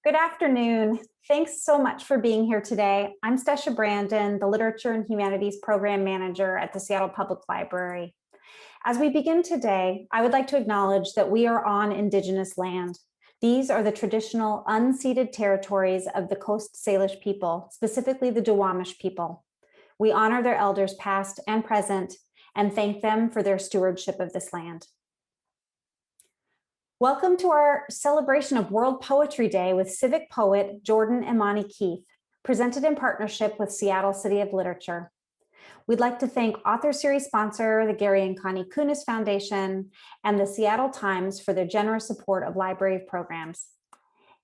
Good afternoon. Thanks so much for being here today. I'm Stesha Brandon, the Literature and Humanities Program Manager at the Seattle Public Library. As we begin today, I would like to acknowledge that we are on Indigenous land. These are the traditional unceded territories of the Coast Salish people, specifically the Duwamish people. We honor their elders past and present and thank them for their stewardship of this land. Welcome to our celebration of World Poetry Day with civic poet Jordan Imani Keith, presented in partnership with Seattle City of Literature. We'd like to thank Author Series sponsor, the Gary and Connie Kunis Foundation, and the Seattle Times for their generous support of library programs.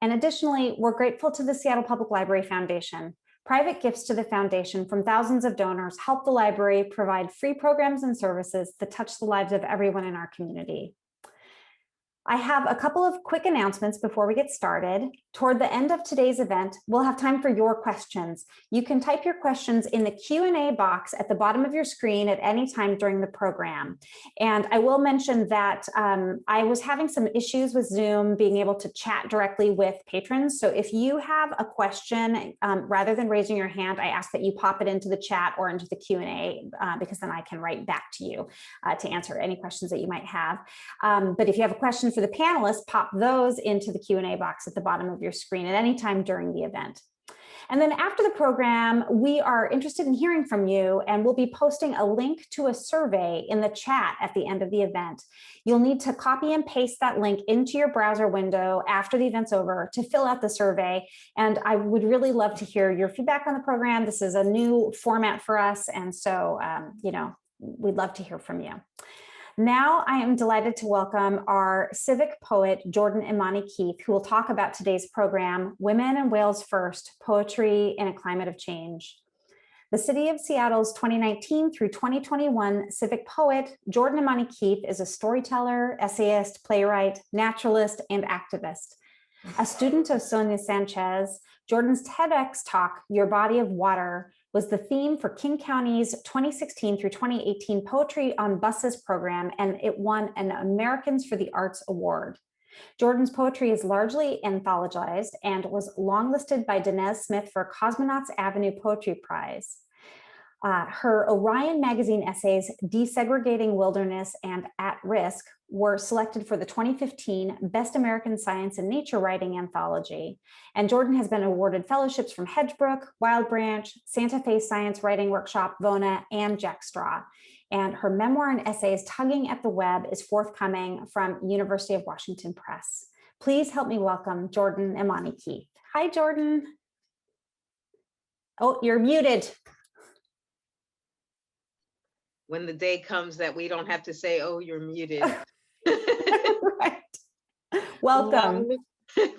And additionally, we're grateful to the Seattle Public Library Foundation. Private gifts to the foundation from thousands of donors help the library provide free programs and services that touch the lives of everyone in our community. I have a couple of quick announcements before we get started. Toward the end of today's event, we'll have time for your questions. You can type your questions in the Q&A box at the bottom of your screen at any time during the program. And I will mention that I was having some issues with Zoom being able to chat directly with patrons. So if you have a question, rather than raising your hand, I ask that you pop it into the chat or into the Q&A because then I can write back to you to answer any questions that you might have. But if you have a question for the panelists, pop those into the Q&A box at the bottom of your screen at any time during the event. And then after the program, we are interested in hearing from you, and we'll be posting a link to a survey in the chat at the end of the event. You'll need to copy and paste that link into your browser window after the event's over to fill out the survey. And I would really love to hear your feedback on the program. This is a new format for us, and so we'd love to hear from you. Now I am delighted to welcome our civic poet, Jordan Imani Keith, who will talk about today's program, Women and Wales First, Poetry in a Climate of Change. The City of Seattle's 2019 through 2021 civic poet, Jordan Imani Keith, is a storyteller, essayist, playwright, naturalist, and activist. A student of Sonia Sanchez, Jordan's TEDx talk, Your Body of Water, was the theme for King County's 2016 through 2018 Poetry on Buses program, and it won an Americans for the Arts Award. Jordan's poetry is largely anthologized and was longlisted by Danez Smith for Cosmonauts Avenue Poetry Prize. Her Orion magazine essays, Desegregating Wilderness and At Risk, were selected for the 2015 Best American Science and Nature Writing Anthology. And Jordan has been awarded fellowships from Hedgebrook, Wild Branch, Santa Fe Science Writing Workshop, VONA, and Jack Straw. And her memoir and essays, Tugging at the Web, is forthcoming from University of Washington Press. Please help me welcome Jordan Imani Keith. Hi, Jordan. Oh, you're muted. When the day comes that we don't have to say, oh, you're muted. Right. Welcome.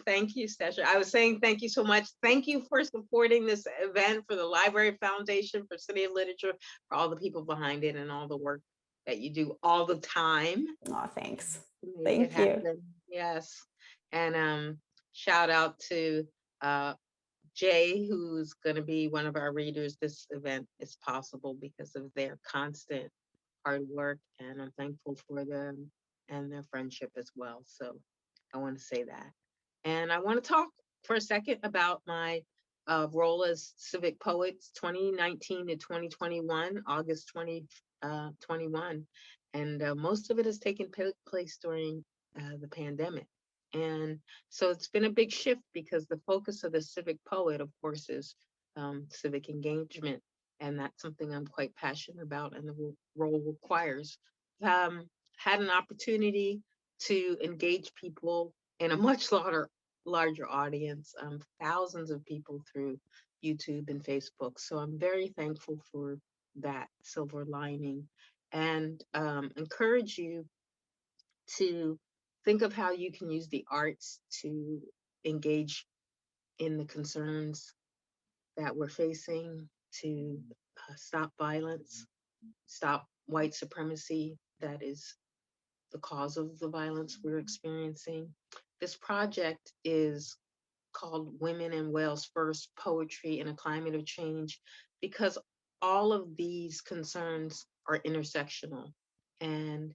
Thank you, Stesha. I was saying thank you so much. Thank you for supporting this event, for the Library Foundation, for City of Literature, for all the people behind it and all the work that you do all the time. Oh, thanks. Thank you. Yes. And shout out to Jay, who's going to be one of our readers. This event is possible because of their constant hard work, and I'm thankful for them and their friendship as well. So I want to say that. And I want to talk for a second about my role as civic poets 2019 to 2021, August 2021. And most of it has taken place during the pandemic. And so it's been a big shift because the focus of the civic poet, of course, is civic engagement. And that's something I'm quite passionate about and the role requires. Had an opportunity to engage people in a much larger audience, thousands of people through YouTube and Facebook. So I'm very thankful for that silver lining, and encourage you to think of how you can use the arts to engage in the concerns that we're facing, to stop violence, stop white supremacy that is the cause of the violence we're experiencing. This project is called Women and Wales First, Poetry in a Climate of Change, because all of these concerns are intersectional. And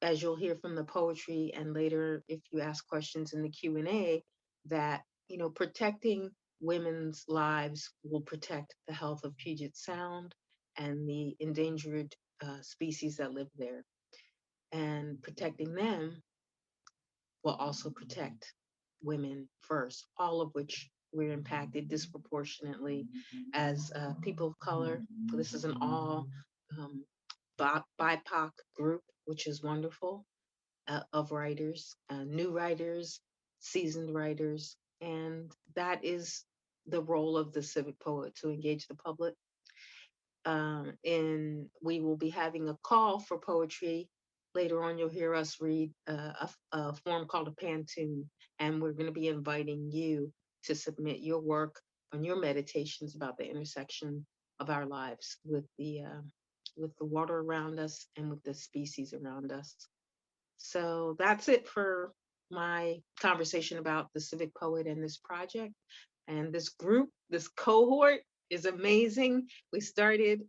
as you'll hear from the poetry, and later if you ask questions in the Q&A, that, you know, protecting women's lives will protect the health of Puget Sound and the endangered species that live there. And protecting them will also protect women first, all of which we're impacted disproportionately as people of color. This is an all um, BIPOC group, which is wonderful, of writers, new writers, seasoned writers. And that is the role of the civic poet, to engage the public. And we will be having a call for poetry. Later on, you'll hear us read a form called a Pantun, and we're going to be inviting you to submit your work on your meditations about the intersection of our lives with the water around us and with the species around us. So that's it for my conversation about the Civic Poet and this project. And this group, this cohort is amazing. We started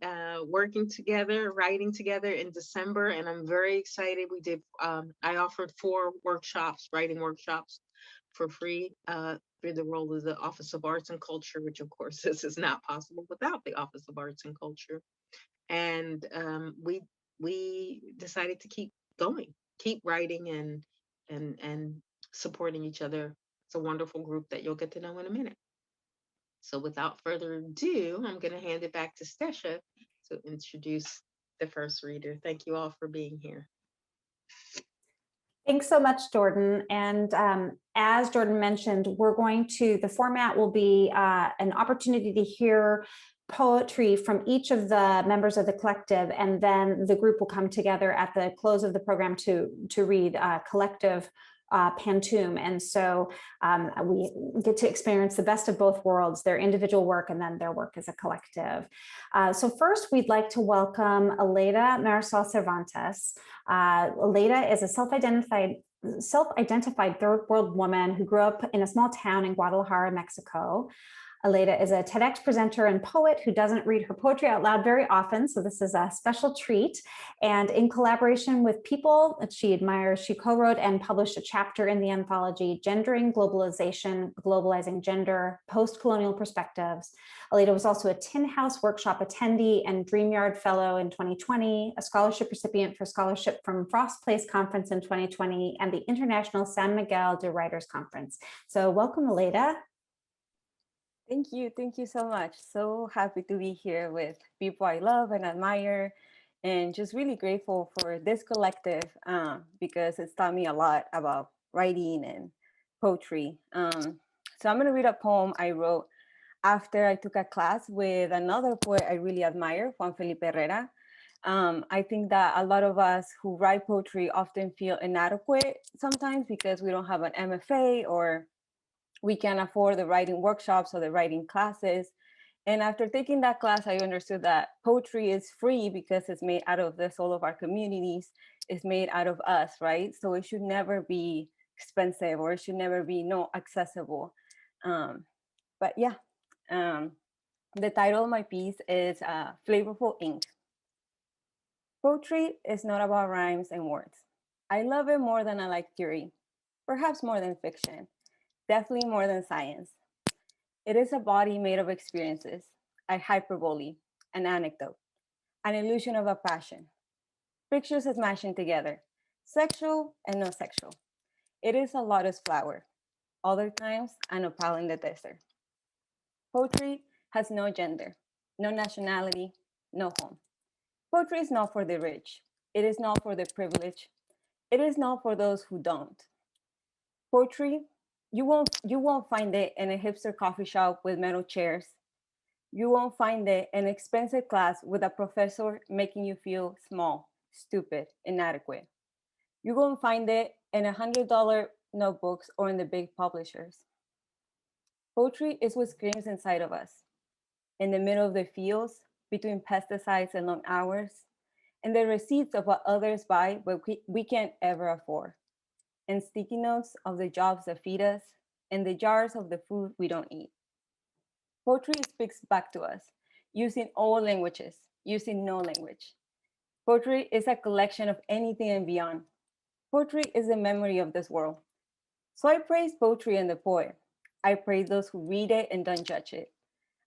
working together, writing together in December, and I'm very excited. We did, I offered 4 workshops, writing workshops for free through the role of the Office of Arts and Culture, which of course this is not possible without the Office of Arts and Culture. And we decided to keep going, keep writing and supporting each other. It's a wonderful group that you'll get to know in a minute. So without further ado, I'm going to hand it back to Stesha to introduce the first reader. Thank you all for being here. Thanks so much, Jordan. And as Jordan mentioned, the format will be an opportunity to hear poetry from each of the members of the collective, and then the group will come together at the close of the program to read collective Pantun. And so we get to experience the best of both worlds, their individual work and then their work as a collective. So first, we'd like to welcome Aleida Marisol Cervantes. Aleida is a self-identified third world woman who grew up in a small town in Guadalajara, Mexico. Aleida is a TEDx presenter and poet who doesn't read her poetry out loud very often, so this is a special treat. And in collaboration with people that she admires, she co-wrote and published a chapter in the anthology, Gendering Globalization, Globalizing Gender, Post-Colonial Perspectives. Aleida was also a Tin House Workshop attendee and DreamYard Fellow in 2020, a scholarship recipient for scholarship from Frost Place Conference in 2020, and the International San Miguel de Writers Conference. So welcome, Aleida. Thank you so much. So happy to be here with people I love and admire, and just really grateful for this collective because it's taught me a lot about writing and poetry. So I'm going to read a poem I wrote after I took a class with another poet I really admire, Juan Felipe Herrera. I think that a lot of us who write poetry often feel inadequate sometimes because we don't have an MFA or we can't afford the writing workshops or the writing classes. And after taking that class, I understood that poetry is free because it's made out of the soul of our communities. It's made out of us, right? So it should never be expensive, or it should never be not accessible. But yeah, the title of my piece is Flavorful Ink. Poetry is not about rhymes and words. I love it more than I like theory, perhaps more than fiction. Definitely more than science. It is a body made of experiences, a hyperbole, an anecdote, an illusion of a passion. Pictures smashing together, sexual and non sexual. It is a lotus flower, other times an opal in the desert. Poetry has no gender, no nationality, no home. Poetry is not for the rich. It is not for the privileged. It is not for those who don't. Poetry, you won't find it in a hipster coffee shop with metal chairs. You won't find it in expensive class with a professor making you feel small, stupid, inadequate. You won't find it in $100 notebooks or in the big publishers. Poetry is what screams inside of us, in the middle of the fields, between pesticides and long hours, and the receipts of what others buy but we can't ever afford, and sticky notes of the jobs that feed us, and the jars of the food we don't eat. Poetry speaks back to us, using all languages, using no language. Poetry is a collection of anything and beyond. Poetry is the memory of this world. So I praise poetry and the poet, I pray those who read it and don't judge it.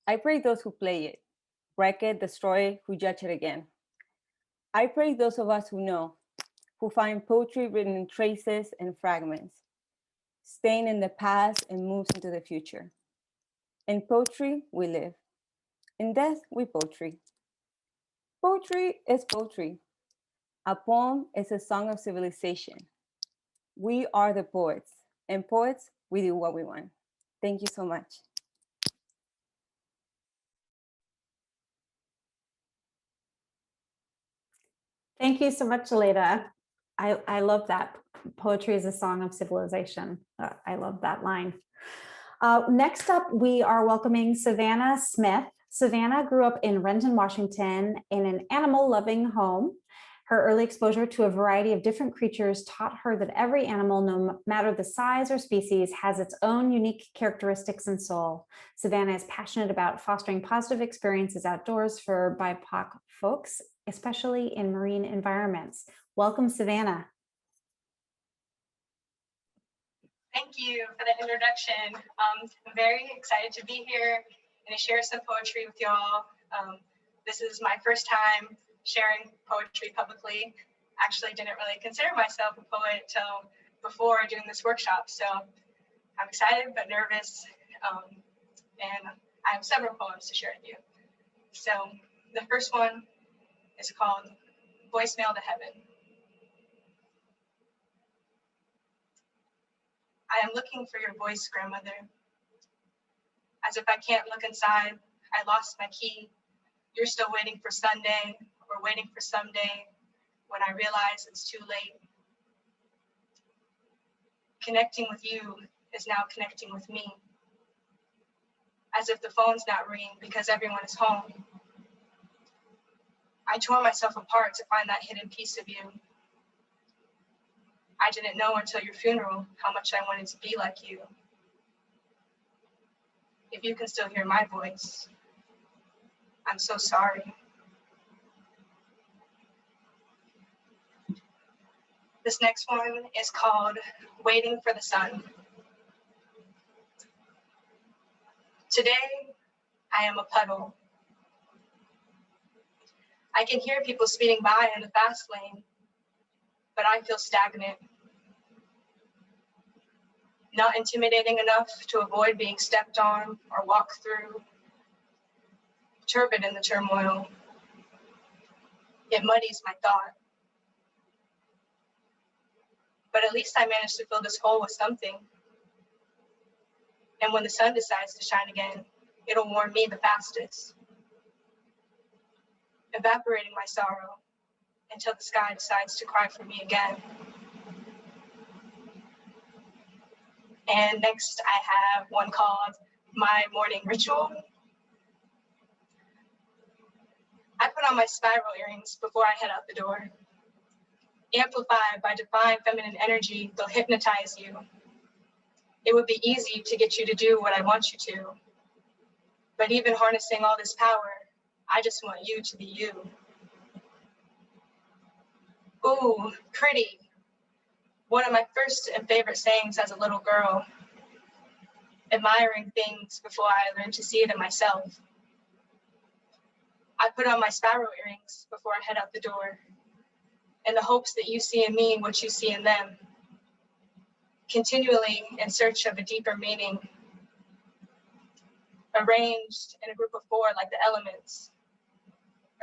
I pray those who play it, wreck it, destroy it, who judge it again. I pray those of us who know, who find poetry written in traces and fragments, staying in the past and moves into the future. In poetry, we live. In death, we poetry. Poetry is poetry. A poem is a song of civilization. We are the poets, and poets, we do what we want. Thank you so much. Thank you so much, Aleda. I love that. Poetry is a song of civilization. I love that line. Next up, we are welcoming Savannah Smith. Savannah grew up in Renton, Washington, in an animal-loving home. Her early exposure to a variety of different creatures taught her that every animal, no matter the size or species, has its own unique characteristics and soul. Savannah is passionate about fostering positive experiences outdoors for BIPOC folks, especially in marine environments. Welcome, Savannah. Thank you for the introduction. I'm very excited to be here and to share some poetry with y'all. This is my first time sharing poetry publicly. Actually didn't really consider myself a poet till before doing this workshop. So I'm excited but nervous. And I have several poems to share with you. So the first one is called Voicemail to Heaven. I am looking for your voice, grandmother. As if I can't look inside, I lost my key. You're still waiting for Sunday or waiting for someday when I realize it's too late. Connecting with you is now connecting with me. As if the phone's not ringing because everyone is home. I tore myself apart to find that hidden piece of you. I didn't know until your funeral how much I wanted to be like you. If you can still hear my voice, I'm so sorry. This next one is called Waiting for the Sun. Today, I am a puddle. I can hear people speeding by in the fast lane, but I feel stagnant. Not intimidating enough to avoid being stepped on or walked through. Turbid in the turmoil. It muddies my thought. But at least I managed to fill this hole with something. And when the sun decides to shine again, it'll warm me the fastest. Evaporating my sorrow until the sky decides to cry for me again. And next I have one called My Morning Ritual. I put on my spiral earrings before I head out the door. Amplified by divine feminine energy, they'll hypnotize you. It would be easy to get you to do what I want you to. But even harnessing all this power, I just want you to be you. Ooh, pretty. One of my first and favorite sayings as a little girl. Admiring things before I learned to see it in myself. I put on my spiral earrings before I head out the door, in the hopes that you see in me what you see in them, continually in search of a deeper meaning, arranged in a group of four like the elements: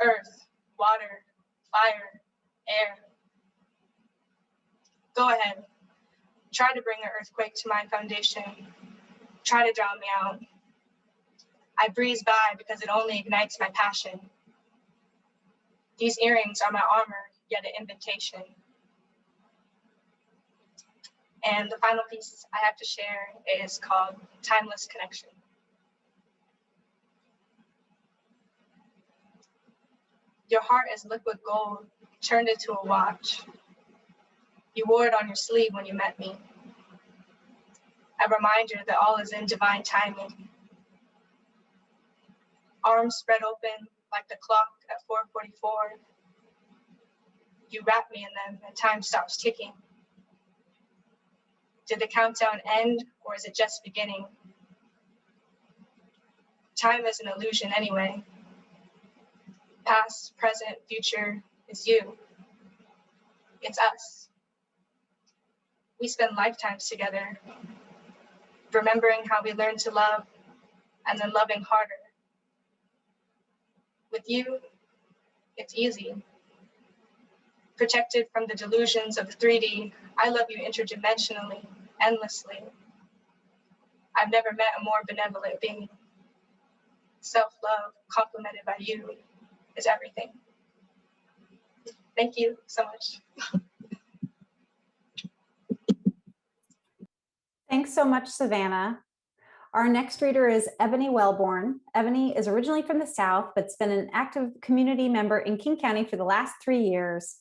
earth, water, fire, air. Go ahead, try to bring an earthquake to my foundation, try to drown me out. I breeze by because it only ignites my passion. These earrings are my armor, yet an invitation. And the final piece I have to share is called Timeless Connection. Your heart is liquid gold, turned into a watch. You wore it on your sleeve when you met me. A reminder that all is in divine timing. Arms spread open like the clock at 4:44. You wrap me in them and time stops ticking. Did the countdown end or is it just beginning? Time is an illusion anyway. Past, present, future is you. It's us. We spend lifetimes together, remembering how we learned to love and then loving harder. With you, it's easy. Protected from the delusions of 3D, I love you interdimensionally, endlessly. I've never met a more benevolent being. Self-love complemented by you is everything. Thank you so much. Thanks so much, Savannah. Our next reader is Ebony Wellborn. Ebony is originally from the South, but's been an active community member in King County for the last 3 years.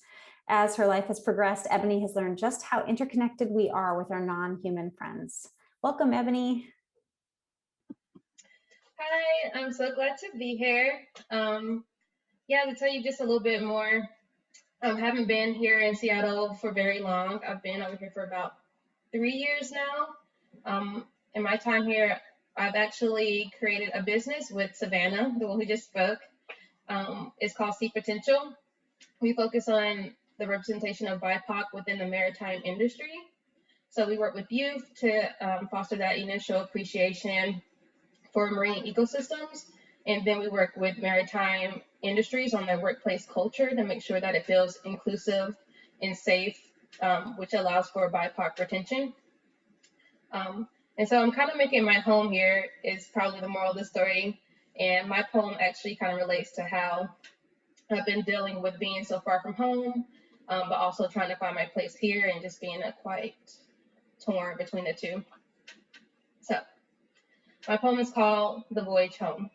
As her life has progressed, Ebony has learned just how interconnected we are with our non-human friends. Welcome, Ebony. Hi, I'm so glad to be here. Yeah, to tell you just a little bit more, I haven't been here in Seattle for very long. I've been over here for about 3 years now. In my time here, I've actually created a business with Savannah, the one who just spoke. It's called See Potential. We focus on the representation of BIPOC within the maritime industry. So we work with youth to foster that initial appreciation for marine ecosystems. And then we work with maritime industries on their workplace culture to make sure that it feels inclusive and safe, which allows for BIPOC retention. And so I'm kind of making my home here is probably the moral of the story. And my poem actually kind of relates to how I've been dealing with being so far from home, but also trying to find my place here and just being quite torn between the two. So my poem is called The Voyage Home.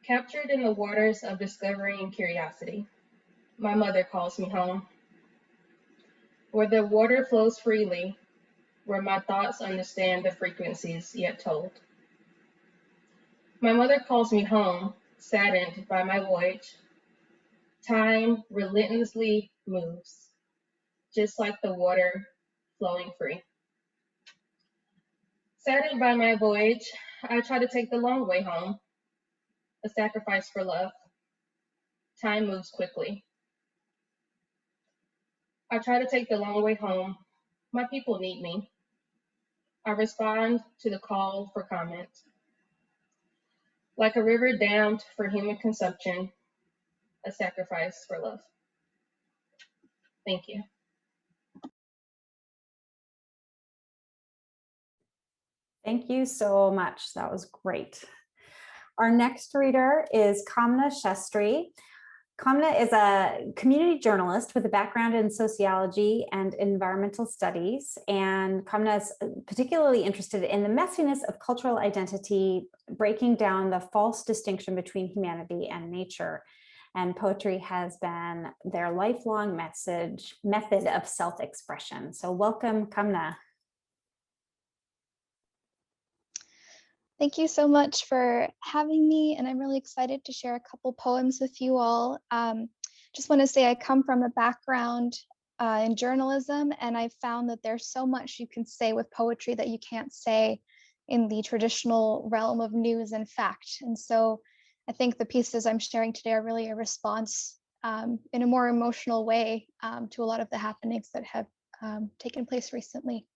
Captured in the waters of discovery and curiosity, my mother calls me home. Where the water flows freely, where my thoughts understand the frequencies yet told. My mother calls me home, saddened by my voyage. Time relentlessly moves, just like the water flowing free. Saddened by my voyage, I try to take the long way home, a sacrifice for love. Time moves quickly. I try to take the long way home. My people need me. I respond to the call for comment. Like a river dammed for human consumption, a sacrifice for love. Thank you. Thank you so much. That was great. Our next reader is Kamna Shastri. Kamna is a community journalist with a background in sociology and environmental studies. And Kamna is particularly interested in the messiness of cultural identity, breaking down the false distinction between humanity and nature. And poetry has been their lifelong method of self-expression. So welcome, Kamna. Thank you so much for having me, and I'm really excited to share a couple poems with you all. Just want to say I come from a background in journalism, and I've found that there's so much you can say with poetry that you can't say in the traditional realm of news and fact. And so I think the pieces I'm sharing today are really a response in a more emotional way to a lot of the happenings that have taken place recently.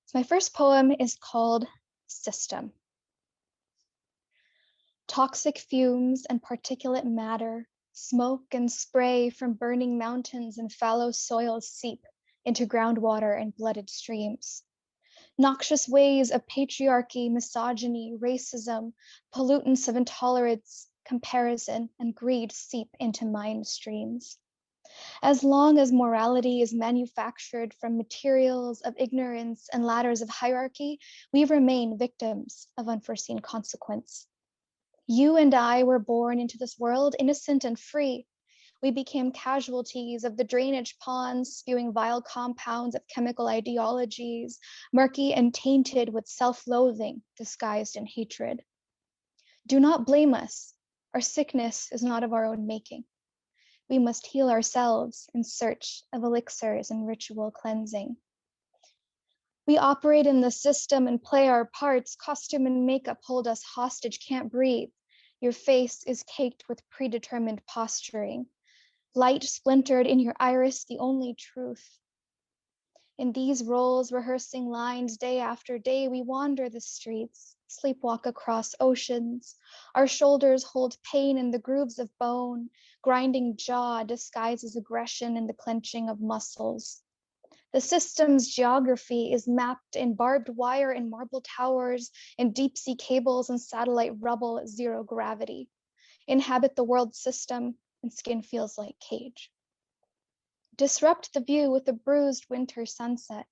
So my first poem is called System. Toxic fumes and particulate matter, smoke and spray from burning mountains and fallow soils seep into groundwater and blooded streams. Noxious ways of patriarchy, misogyny, racism, pollutants of intolerance, comparison, and greed seep into mind streams. As long as morality is manufactured from materials of ignorance and ladders of hierarchy, we remain victims of unforeseen consequence. You and I were born into this world innocent and free. We became casualties of the drainage ponds, spewing vile compounds of chemical ideologies, murky and tainted with self-loathing disguised in hatred. Do not blame us. Our sickness is not of our own making. We must heal ourselves in search of elixirs and ritual cleansing. We operate in the system and play our parts. Costume and makeup hold us hostage, can't breathe. Your face is caked with predetermined posturing. Light splintered in your iris, the only truth. In these roles, rehearsing lines day after day, we wander the streets, sleepwalk across oceans. Our shoulders hold pain in the grooves of bone. Grinding jaw disguises aggression in the clenching of muscles. The system's geography is mapped in barbed wire and marble towers, in deep sea cables and satellite rubble at zero gravity. Inhabit the world system, and skin feels like cage. Disrupt the view with a bruised winter sunset.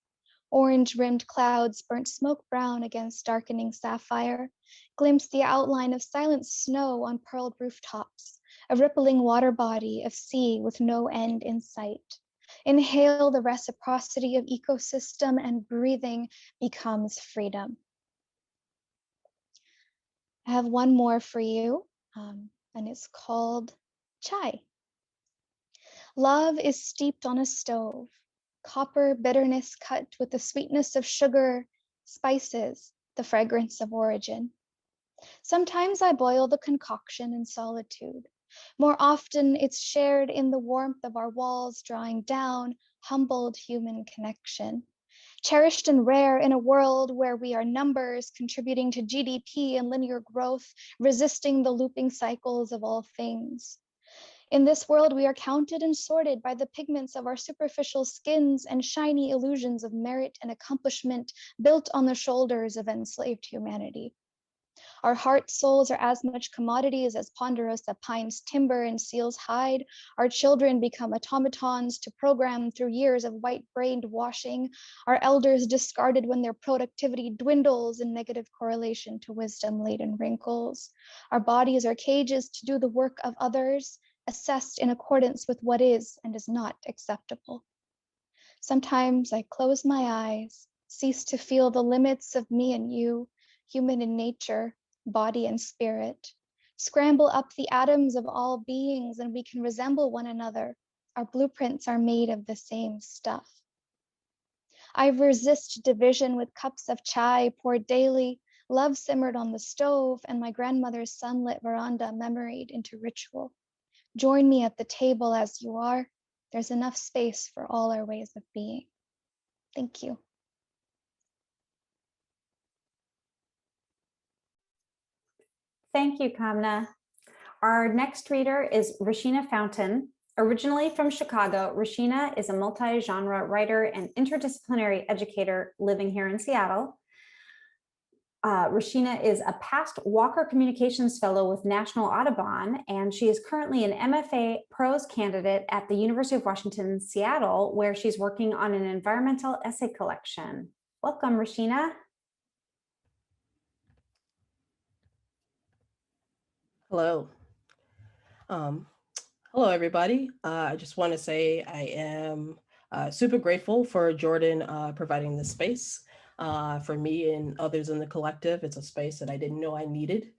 Orange-rimmed clouds burnt smoke brown against darkening sapphire. Glimpse the outline of silent snow on pearled rooftops, a rippling water body of sea with no end in sight. Inhale the reciprocity of ecosystem, and breathing becomes freedom. I have one more for you, and it's called chai. Love is steeped on a stove, copper bitterness cut with the sweetness of sugar, spices, the fragrance of origin. Sometimes I boil the concoction in solitude. More often, it's shared in the warmth of our walls, drawing down humbled human connection. Cherished and rare in a world where we are numbers contributing to GDP and linear growth, resisting the looping cycles of all things. In this world, we are counted and sorted by the pigments of our superficial skins and shiny illusions of merit and accomplishment built on the shoulders of enslaved humanity. Our heart souls are as much commodities as ponderosa pines timber and seals hide. Our children become automatons to program through years of white-brained washing. Our elders discarded when their productivity dwindles in negative correlation to wisdom-laden wrinkles. Our bodies are cages to do the work of others, assessed in accordance with what is and is not acceptable. Sometimes I close my eyes, cease to feel the limits of me and you, human in nature, body and spirit, scramble up the atoms of all beings, and we can resemble one another. Our blueprints are made of the same stuff. I resist division with cups of chai poured daily, love simmered on the stove, and my grandmother's sunlit veranda memoried into ritual. Join me at the table as you are. There's enough space for all our ways of being. Thank you. Thank you, Kamna. Our next reader is Rashina Fountain. Originally from Chicago, Rashina is a multi-genre writer and interdisciplinary educator living here in Seattle. Rashina is a past Walker Communications Fellow with National Audubon, and she is currently an MFA prose candidate at the University of Washington, Seattle, where she's working on an environmental essay collection. Welcome, Rashina. Hello. Hello, everybody. I just want to say I am super grateful for Jordan providing this space for me and others in the collective. It's a space that I didn't know I needed.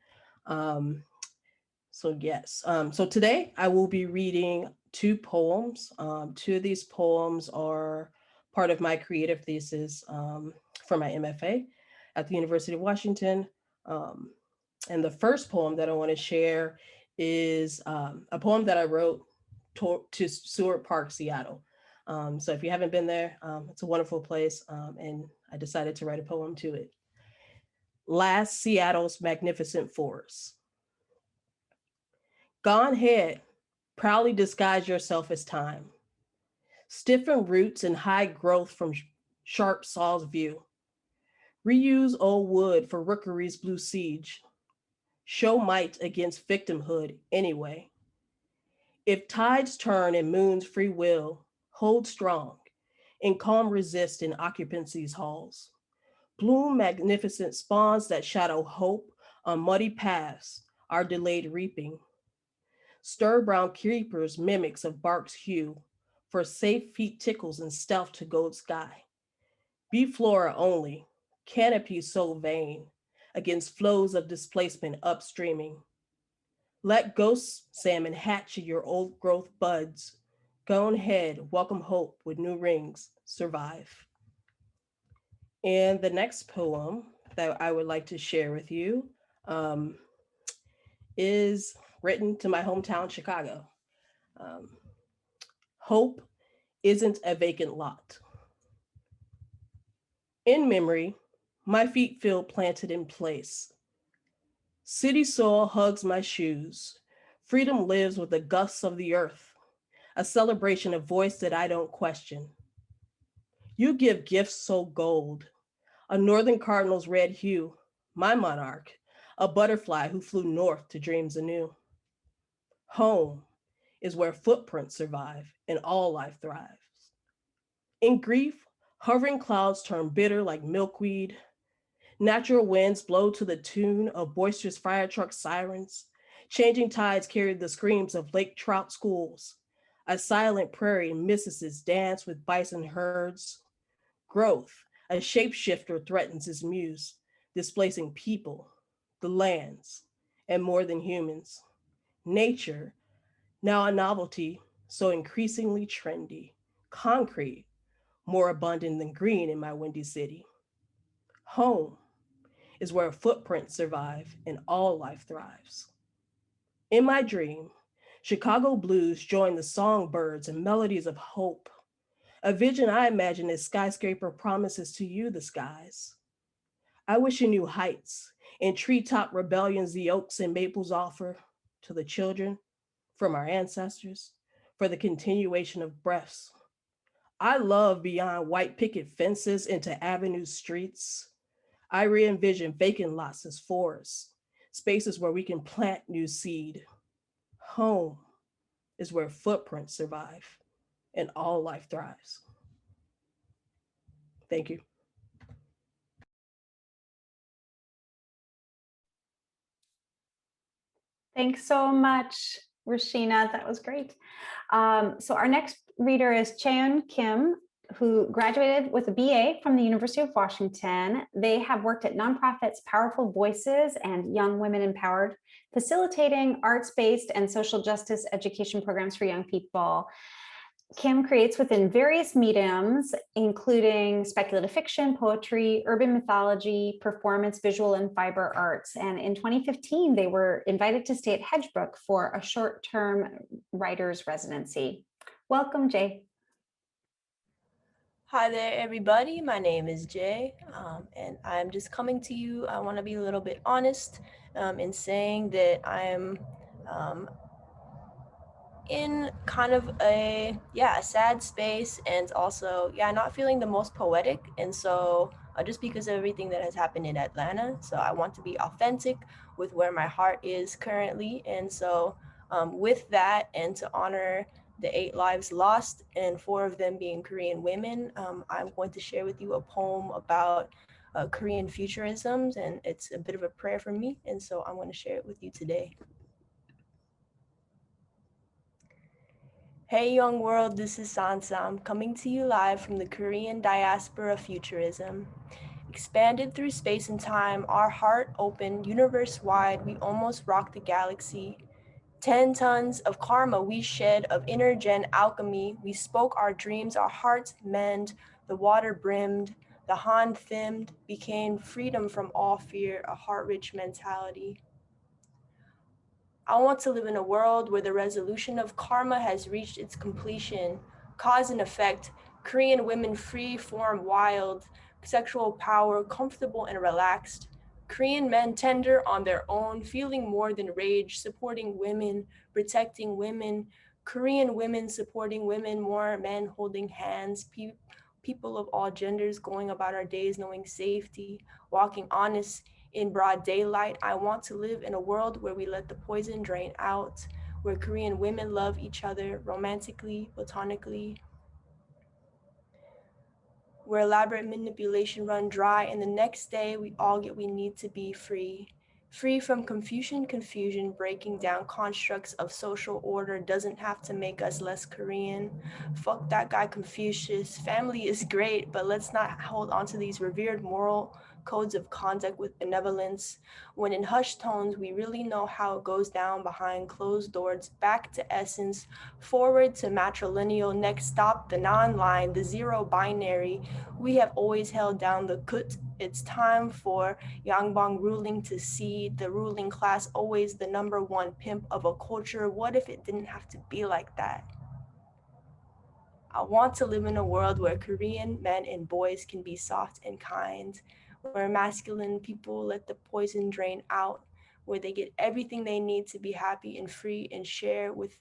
So yes, so today I will be reading 2 poems. 2 of these poems are part of my creative thesis for my MFA at the University of Washington. And the first poem that I want to share is a poem that I wrote to Seward Park, Seattle. So if you haven't been there, it's a wonderful place, and I decided to write a poem to it. Last Seattle's Magnificent Forest. Gone ahead, proudly disguise yourself as time. Stiffen roots and high growth from sharp saw's view. Reuse old wood for rookery's blue siege. Show might against victimhood anyway. If tides turn and moon's free will, hold strong, in calm resist in occupancy's halls. Bloom magnificent spawns that shadow hope on muddy paths, our delayed reaping. Stir brown creepers mimics of bark's hue, for safe feet tickles and stealth to gold sky. Be flora only, canopy so vain, against flows of displacement upstreaming. Let ghost salmon hatch your old growth buds. Go ahead, welcome hope with new rings, survive. And the next poem that I would like to share with you is written to my hometown, Chicago. Um, Hope isn't a vacant lot. In memory, my feet feel planted in place. City soil hugs my shoes. Freedom lives with the gusts of the earth, a celebration of voice that I don't question. You give gifts so gold, a northern cardinal's red hue, my monarch, a butterfly who flew north to dreams anew. Home is where footprints survive and all life thrives. In grief, hovering clouds turn bitter like milkweed. Natural winds blow to the tune of boisterous fire truck sirens. Changing tides carry the screams of lake trout schools. A silent prairie misses dance with bison herds. Growth, a shapeshifter threatens his muse, displacing people, the lands, and more than humans. Nature, now a novelty, so increasingly trendy. Concrete, more abundant than green in my windy city. Home is where footprints survive and all life thrives. In my dream, Chicago blues join the songbirds and melodies of hope. A vision I imagine as skyscraper promises to you the skies. I wish you knew heights and treetop rebellions the oaks and maples offer to the children from our ancestors for the continuation of breaths. I love beyond white picket fences into avenue streets. I re-envision vacant lots as forests, spaces where we can plant new seed. Home is where footprints survive and all life thrives. Thank you. Thanks so much, Rashina. That was great. So our next reader is Cheon Kim, who graduated with a BA from the University of Washington. They have worked at nonprofits Powerful Voices and Young Women Empowered, facilitating arts-based and social justice education programs for young people. Kim creates within various mediums, including speculative fiction, poetry, urban mythology, performance, visual, and fiber arts. And in 2015, they were invited to stay at Hedgebrook for a short-term writer's residency. Welcome, Jay. Hi there, everybody. My name is Jay, and I'm just coming to you. I want to be a little bit honest in saying that I'm in kind of a sad space, and also not feeling the most poetic. And so just because of everything that has happened in Atlanta, so I want to be authentic with where my heart is currently. And so with that, and to honor the 8 lives lost and 4 of them being Korean women, I'm going to share with you a poem about Korean futurisms, and it's a bit of a prayer for me, and so I'm going to share it with you today. Hey young world, this is Sansam, coming to you live from the Korean diaspora futurism. Expanded through space and time, our heart open, universe-wide, we almost rock the galaxy. 10 tons of karma we shed of inner gen alchemy. We spoke our dreams, our hearts mend, the water brimmed, the Han thinned, became freedom from all fear, a heart-rich mentality. I want to live in a world where the resolution of karma has reached its completion, cause and effect, Korean women free form wild, sexual power comfortable and relaxed, Korean men tender on their own, feeling more than rage, supporting women, protecting women, Korean women supporting women, more men holding hands, people of all genders going about our days knowing safety, walking honest, in broad daylight. I want to live in a world where we let the poison drain out, where Korean women love each other romantically, platonically, where elaborate manipulation run dry, and the next day we all get we need to be free. Free from confusion, breaking down constructs of social order doesn't have to make us less Korean. Fuck that guy Confucius. Family is great, but let's not hold on to these revered moral codes of conduct with benevolence, when in hushed tones we really know how it goes down behind closed doors. Back to essence, forward to matrilineal, next stop the non-line, the zero binary. We have always held down the kut. It's time for Yangbang ruling to see the ruling class always the #1 pimp of a culture. What if it didn't have to be like that? I want to live in a world where Korean men and boys can be soft and kind, where masculine people let the poison drain out, where they get everything they need to be happy and free and share with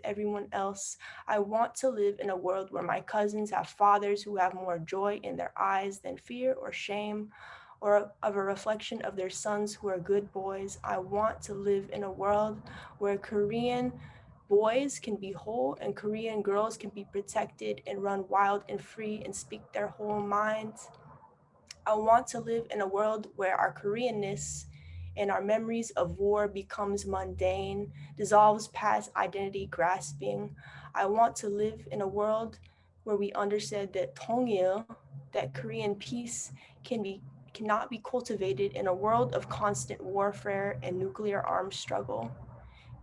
everyone else. I want to live in a world where my cousins have fathers who have more joy in their eyes than fear or shame, or of a reflection of their sons who are good boys. I want to live in a world where Korean boys can be whole and Korean girls can be protected and run wild and free and speak their whole minds. I want to live in a world where our Koreanness and our memories of war becomes mundane, dissolves past identity grasping. I want to live in a world where we understand that Tongil, that Korean peace cannot be cultivated in a world of constant warfare and nuclear arms struggle,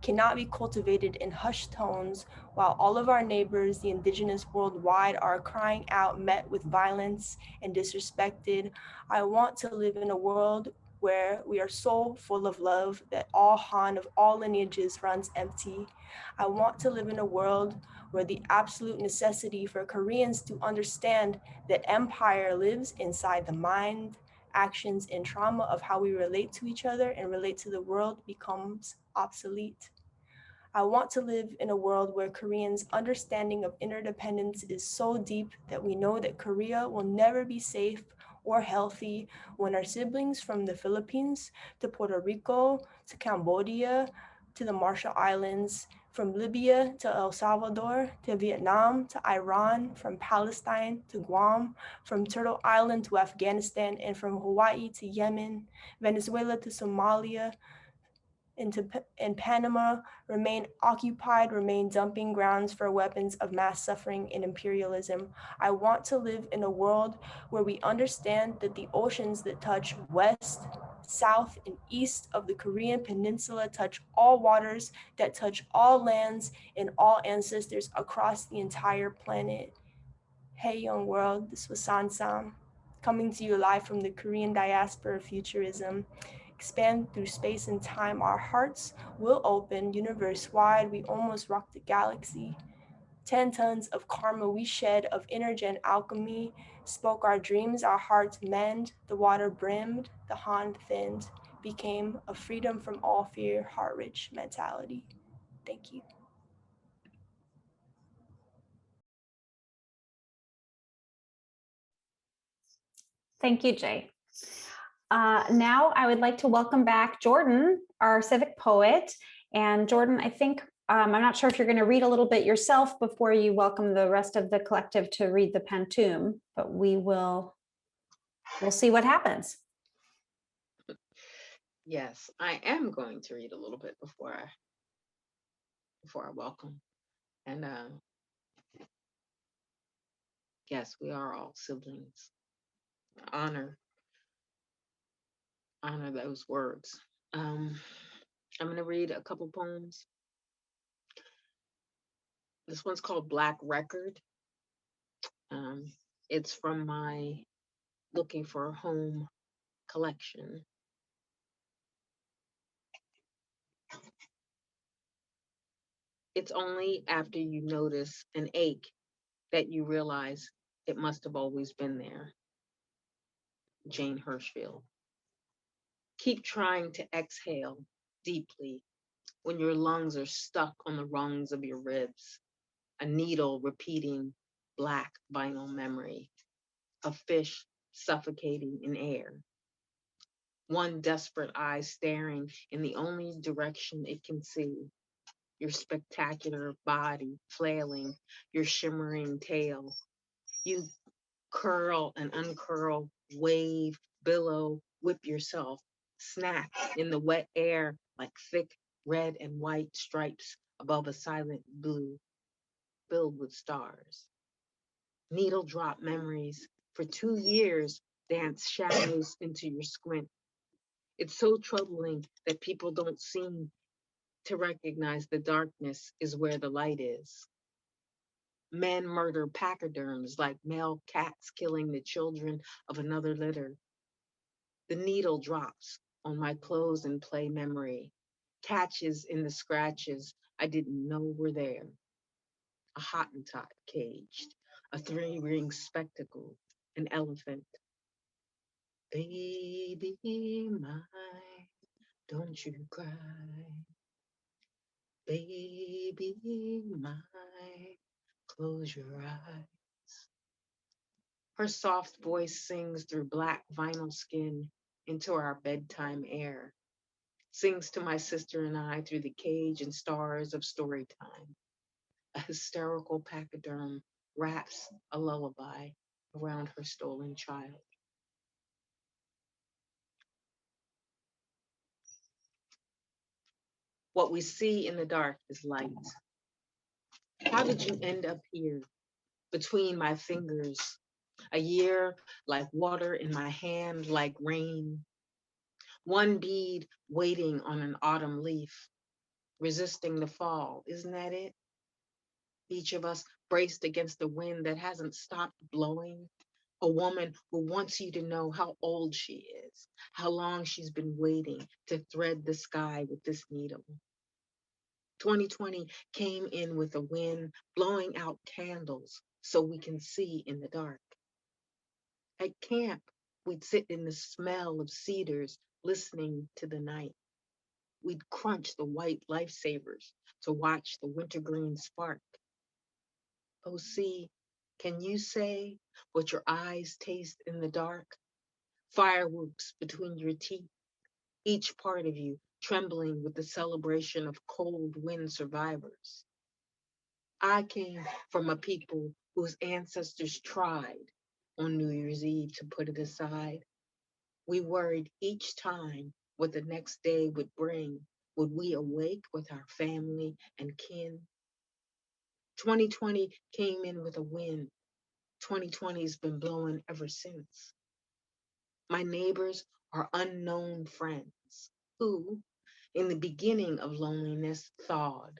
cannot be cultivated in hushed tones while all of our neighbors, the indigenous worldwide, are crying out, met with violence and disrespected. I want to live in a world where we are so full of love that all Han of all lineages runs empty. I want to live in a world where the absolute necessity for Koreans to understand that empire lives inside the mind, actions, and trauma of how we relate to each other and relate to the world becomes obsolete. I want to live in a world where Koreans' understanding of interdependence is so deep that we know that Korea will never be safe or healthy when our siblings from the Philippines to Puerto Rico to Cambodia to the Marshall Islands, from Libya to El Salvador to Vietnam to Iran, from Palestine to Guam, from Turtle Island to Afghanistan, and from Hawaii to Yemen, Venezuela to Somalia, and Panama remain occupied, remain dumping grounds for weapons of mass suffering and imperialism. I want to live in a world where we understand that the oceans that touch west, south, and east of the Korean Peninsula touch all waters, that touch all lands and all ancestors across the entire planet. Hey, young world, this was Sansam, coming to you live from the Korean diaspora of futurism. Expand through space and time, our hearts will open, universe wide, we almost rock the galaxy. 10 tons of karma we shed of intergen alchemy, spoke our dreams, our hearts mend, the water brimmed, the Han thinned, became a freedom from all fear, heart-rich mentality. Thank you. Thank you, Jay. Now I would like to welcome back Jordan, our civic poet. And Jordan, I think, I'm not sure if you're going to read a little bit yourself before you welcome the rest of the collective to read the Pantoum, but we'll see what happens. Yes, I am going to read a little bit before I welcome. And yes, we are all siblings. Honor those words. I'm going to read a couple poems. This one's called Black Record. It's from my Looking for a Home collection. It's only after you notice an ache that you realize it must have always been there. Jane Hirschfield. Keep trying to exhale deeply when your lungs are stuck on the rungs of your ribs. A needle repeating black vinyl memory. A fish suffocating in air. One desperate eye staring in the only direction it can see. Your spectacular body flailing, your shimmering tail. You curl and uncurl, wave, billow, whip yourself, snap in the wet air like thick red and white stripes above a silent blue filled with stars. Needle drop memories for 2 years dance shadows into your squint. It's so troubling that people don't seem to recognize the darkness is where the light is. Men murder pachyderms like male cats killing the children of another litter. The needle drops on my clothes and play memory, catches in the scratches I didn't know were there. A Hottentot caged, a three-ring spectacle, an elephant. Baby mine, don't you cry. Baby mine, close your eyes. Her soft voice sings through black vinyl skin into our bedtime air, sings to my sister and I through the cage and stars of story time. A hysterical pachyderm raps a lullaby around her stolen child. What we see in the dark is light. How did you end up here between my fingers? A year like water in my hand, like rain. One bead waiting on an autumn leaf, resisting the fall. Isn't that it? Each of us braced against the wind that hasn't stopped blowing. A woman who wants you to know how old she is, how long she's been waiting to thread the sky with this needle. 2020 came in with a wind blowing out candles so we can see in the dark. At camp, we'd sit in the smell of cedars listening to the night. We'd crunch the white lifesavers to watch the wintergreen spark. Oh, see, can you say what your eyes taste in the dark? Fireworks between your teeth, each part of you trembling with the celebration of cold wind survivors. I came from a people whose ancestors tried on New Year's Eve to put it aside. We worried each time what the next day would bring. Would we awake with our family and kin? 2020 came in with a wind. 2020's been blowing ever since. My neighbors are unknown friends who, in the beginning of loneliness, thawed.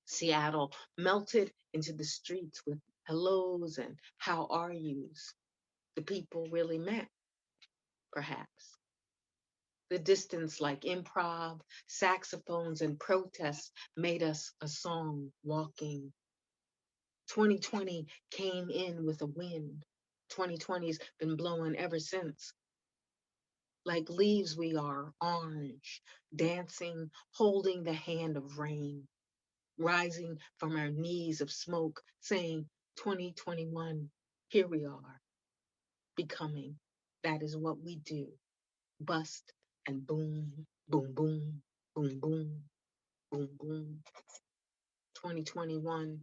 Seattle melted into the streets with hellos and how are yous. The people really met, perhaps. The distance, like improv, saxophones, and protests, made us a song walking. 2020 came in with a wind. 2020's been blowing ever since. Like leaves we are, orange, dancing, holding the hand of rain, rising from our knees of smoke, saying, 2021, here we are, becoming. That is what we do. Bust and boom, boom, boom, boom, boom, boom, boom. 2021,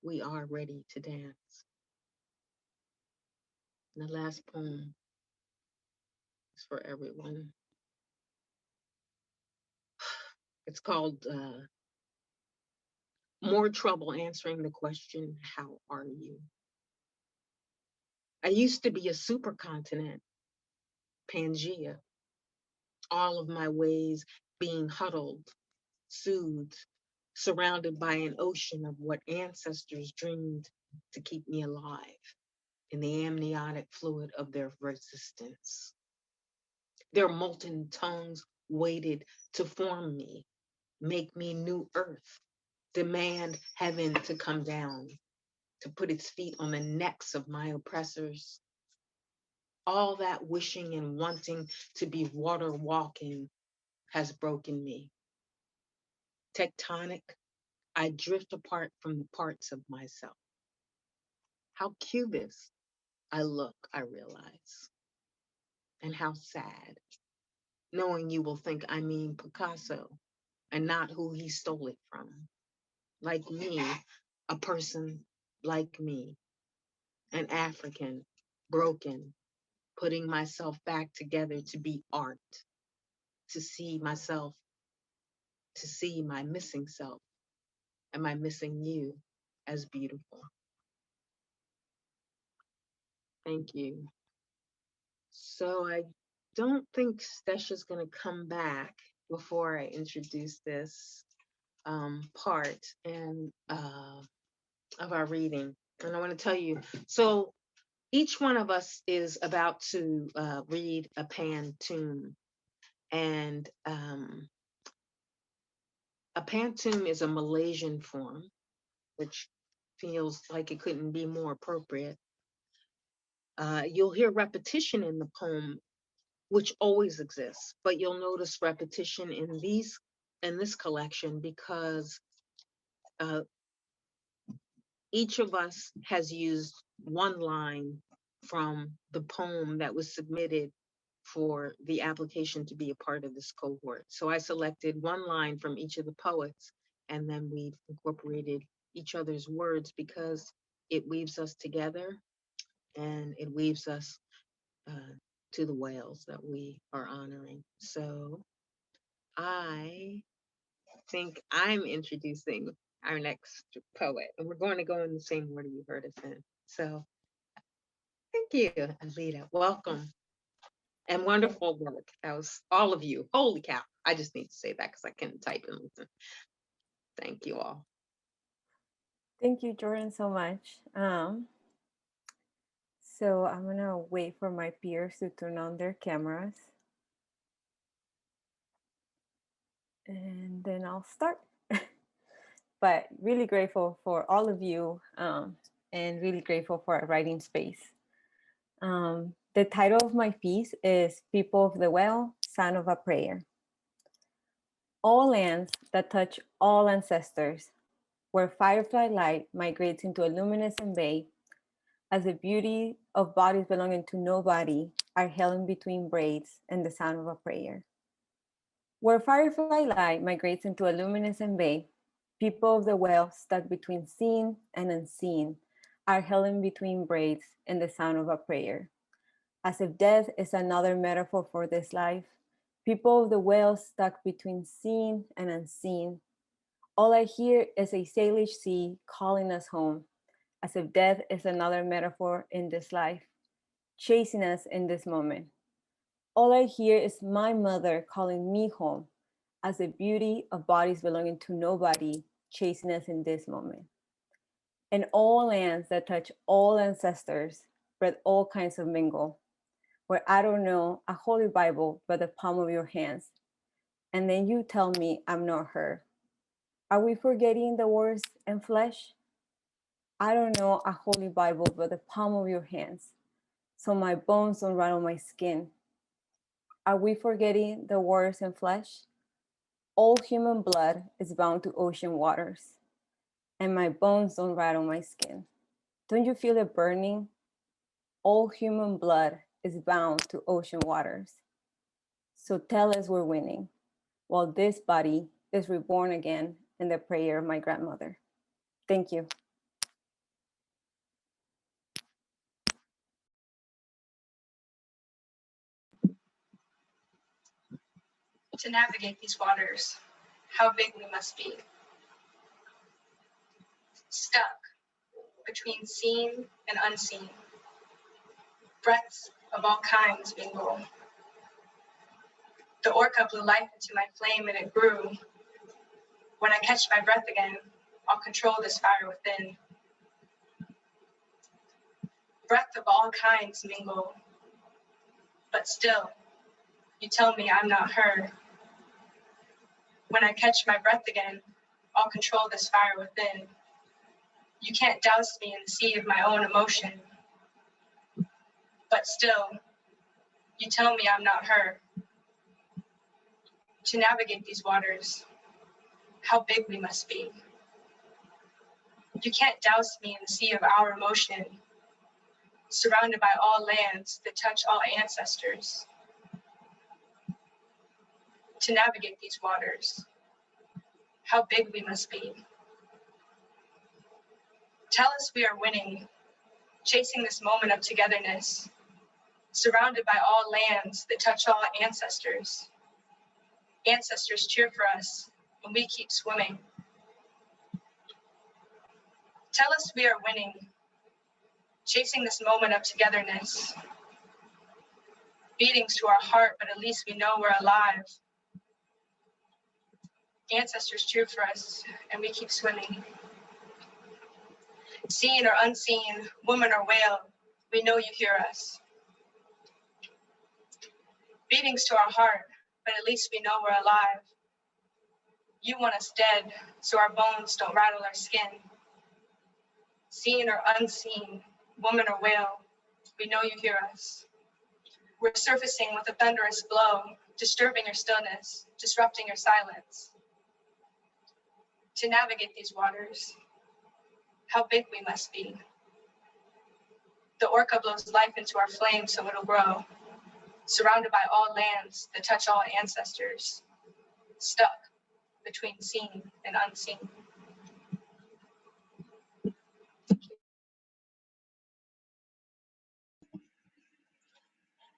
we are ready to dance. And the last poem is for everyone. It's called More Trouble Answering the Question, How Are You? I used to be a supercontinent, Pangea, all of my ways being huddled, soothed, surrounded by an ocean of what ancestors dreamed to keep me alive in the amniotic fluid of their resistance. Their molten tongues waited to form me, make me new earth, demand heaven to come down, to put its feet on the necks of my oppressors. All that wishing and wanting to be water walking has broken me. Tectonic, I drift apart from the parts of myself. How cubist I look, I realize, and how sad, knowing you will think I mean Picasso and not who he stole it from. Like me, a person like me, an African, broken, putting myself back together to be art, to see myself, to see my missing self and my missing you as beautiful. Thank you. So I don't think Stesh is going to come back before I introduce this part. And of our reading. And I want to tell you, so each one of us is about to read a pantun. And a pantun is a Malaysian form, which feels like it couldn't be more appropriate. You'll hear repetition in the poem, which always exists, but you'll notice repetition in this collection because uh, each of us has used one line from the poem that was submitted for the application to be a part of this cohort. So I selected one line from each of the poets, and then we incorporated each other's words because it weaves us together and it weaves us to the whales that we are honoring. So I think I'm introducing our next poet, and we're going to go in the same order you heard us in. So thank you, Alita. Welcome. And wonderful work. That was all of you. Holy cow. I just need to say that because I couldn't type and listen. Thank you all. Thank you, Jordan, so much. So I'm gonna wait for my peers to turn on their cameras. And then I'll start. But really grateful for all of you and really grateful for our writing space. The title of my piece is People of the Well, Sound of a Prayer. All lands that touch all ancestors, where firefly light migrates into a luminescent bay, as the beauty of bodies belonging to nobody are held in between braids and the sound of a prayer. Where firefly light migrates into a luminescent bay, people of the well stuck between seen and unseen are held in between braids and the sound of a prayer. As if death is another metaphor for this life, people of the well stuck between seen and unseen. All I hear is a salish sea calling us home, as if death is another metaphor in this life, chasing us in this moment. All I hear is my mother calling me home, as the beauty of bodies belonging to nobody chasing us in this moment. And all lands that touch all ancestors spread all kinds of mingle, where I don't know a holy Bible but the palm of your hands. And then you tell me I'm not her. Are we forgetting the words and flesh? I don't know a holy Bible but the palm of your hands, so my bones don't rattle my skin. Are we forgetting the words and flesh? All human blood is bound to ocean waters, and my bones don't rattle my skin. Don't you feel it burning? All human blood is bound to ocean waters. So tell us we're winning, while this body is reborn again in the prayer of my grandmother. Thank you. To navigate these waters, how big we must be. Stuck between seen and unseen. Breaths of all kinds mingle. The orca blew life into my flame and it grew. When I catch my breath again, I'll control this fire within. Breath of all kinds mingle. But still, you tell me I'm not her. When I catch my breath again, I'll control this fire within. You can't douse me in the sea of my own emotion. But still, you tell me I'm not her. To navigate these waters, how big we must be. You can't douse me in the sea of our emotion, surrounded by all lands that touch all ancestors. To navigate these waters, how big we must be. Tell us we are winning, chasing this moment of togetherness, surrounded by all lands that touch all ancestors. Ancestors cheer for us, and we keep swimming. Tell us we are winning, chasing this moment of togetherness. Beatings to our heart, but at least we know we're alive. Ancestors cheer for us, and we keep swimming. Seen or unseen, woman or whale, we know you hear us. Beatings to our heart, but at least we know we're alive. You want us dead, so our bones don't rattle our skin. Seen or unseen, woman or whale, we know you hear us. We're surfacing with a thunderous blow, disturbing your stillness, disrupting your silence. To navigate these waters, how big we must be. The orca blows life into our flame so it'll grow, surrounded by all lands that touch all ancestors, stuck between seen and unseen.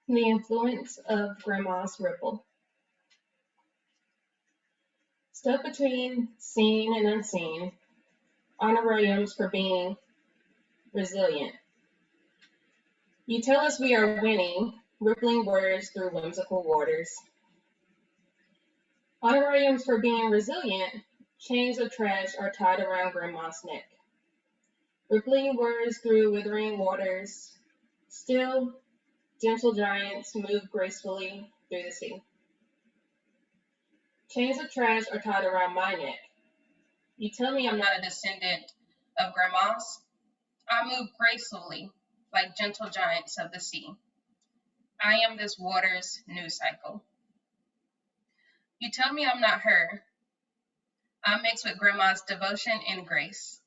The influence of Grandma's ripple. Stuck between seen and unseen, honorariums for being resilient. You tell us we are winning, rippling words through whimsical waters. Honorariums for being resilient, chains of trash are tied around Grandma's neck. Rippling words through withering waters, still, gentle giants move gracefully through the sea. Chains of trash are tied around my neck. You tell me I'm not a descendant of Grandma's. I move gracefully like gentle giants of the sea. I am this water's news cycle. You tell me I'm not her. I'm mixed with Grandma's devotion and grace.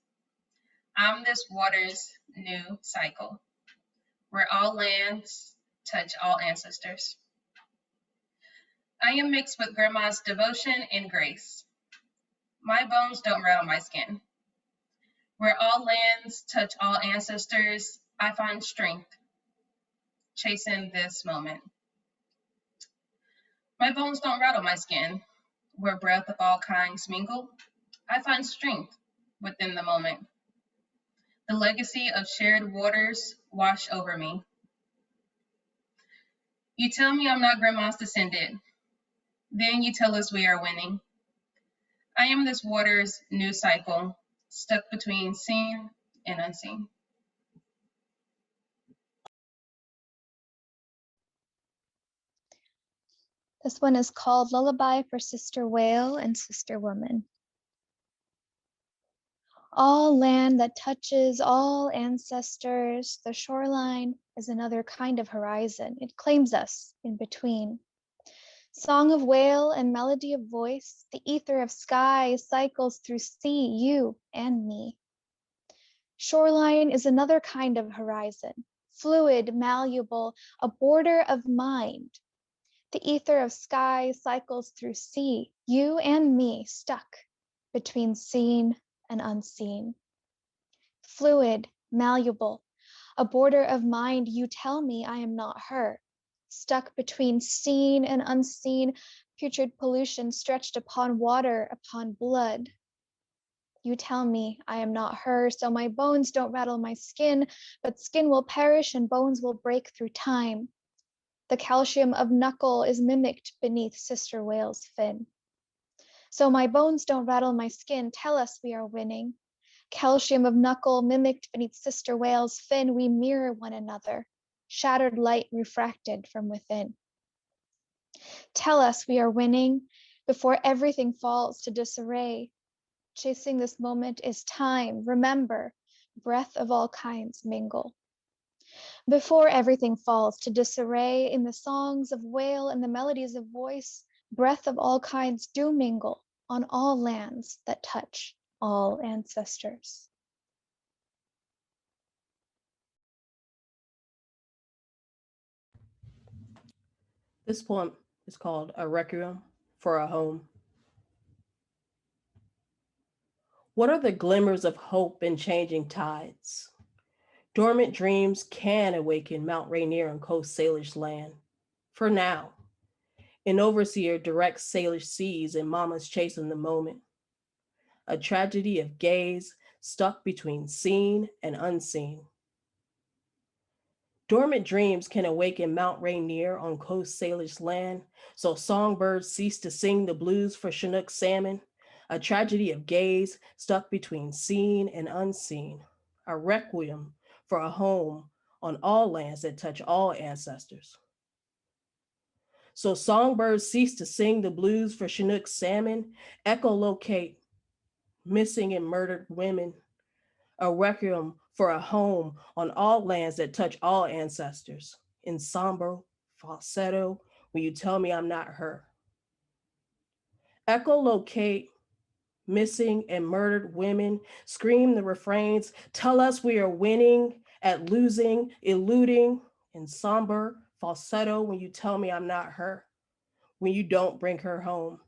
I'm this water's new cycle, where all lands touch all ancestors. I am mixed with Grandma's devotion and grace. My bones don't rattle my skin. Where all lands touch all ancestors, I find strength, chasing this moment. My bones don't rattle my skin. Where breath of all kinds mingle, I find strength within the moment. The legacy of shared waters wash over me. You tell me I'm not Grandma's descendant. Then you tell us we are winning. I am this water's new cycle, stuck between seen and unseen. This one is called Lullaby for Sister Whale and Sister Woman. All land that touches all ancestors, the shoreline is another kind of horizon. It claims us in between. Song of whale and melody of voice, the ether of sky cycles through sea, you and me. Shoreline is another kind of horizon, fluid, malleable, a border of mind. The ether of sky cycles through sea, you and me stuck between seen and unseen. Fluid, malleable, a border of mind, you tell me I am not her. Stuck between seen and unseen, putrid pollution stretched upon water, upon blood. You tell me I am not her, so my bones don't rattle my skin, but skin will perish and bones will break through time. The calcium of knuckle is mimicked beneath Sister Whale's fin. So my bones don't rattle my skin, tell us we are winning. Calcium of knuckle mimicked beneath Sister Whale's fin, we mirror one another, shattered light refracted from within. Tell us we are winning before everything falls to disarray. Chasing this moment is time, remember, breath of all kinds mingle. Before everything falls to disarray, in the songs of whale and the melodies of voice, breath of all kinds do mingle on all lands that touch all ancestors. This poem is called A Requiem for a Home. What are the glimmers of hope in changing tides? Dormant dreams can awaken Mount Rainier and Coast Salish land. For now, an overseer directs Salish seas and mamas chasing the moment. A tragedy of gaze stuck between seen and unseen. Dormant dreams can awaken Mount Rainier on Coast Salish land, so songbirds cease to sing the blues for Chinook salmon. A tragedy of gaze stuck between seen and unseen. a requiem for a home on all lands that touch all ancestors. So songbirds cease to sing the blues for Chinook salmon, echolocate missing and murdered women, a requiem for a home on all lands that touch all ancestors, in somber falsetto when you tell me I'm not her. Echolocate missing and murdered women, scream the refrains, tell us we are winning at losing, eluding, in somber falsetto when you tell me I'm not her, when you don't bring her home.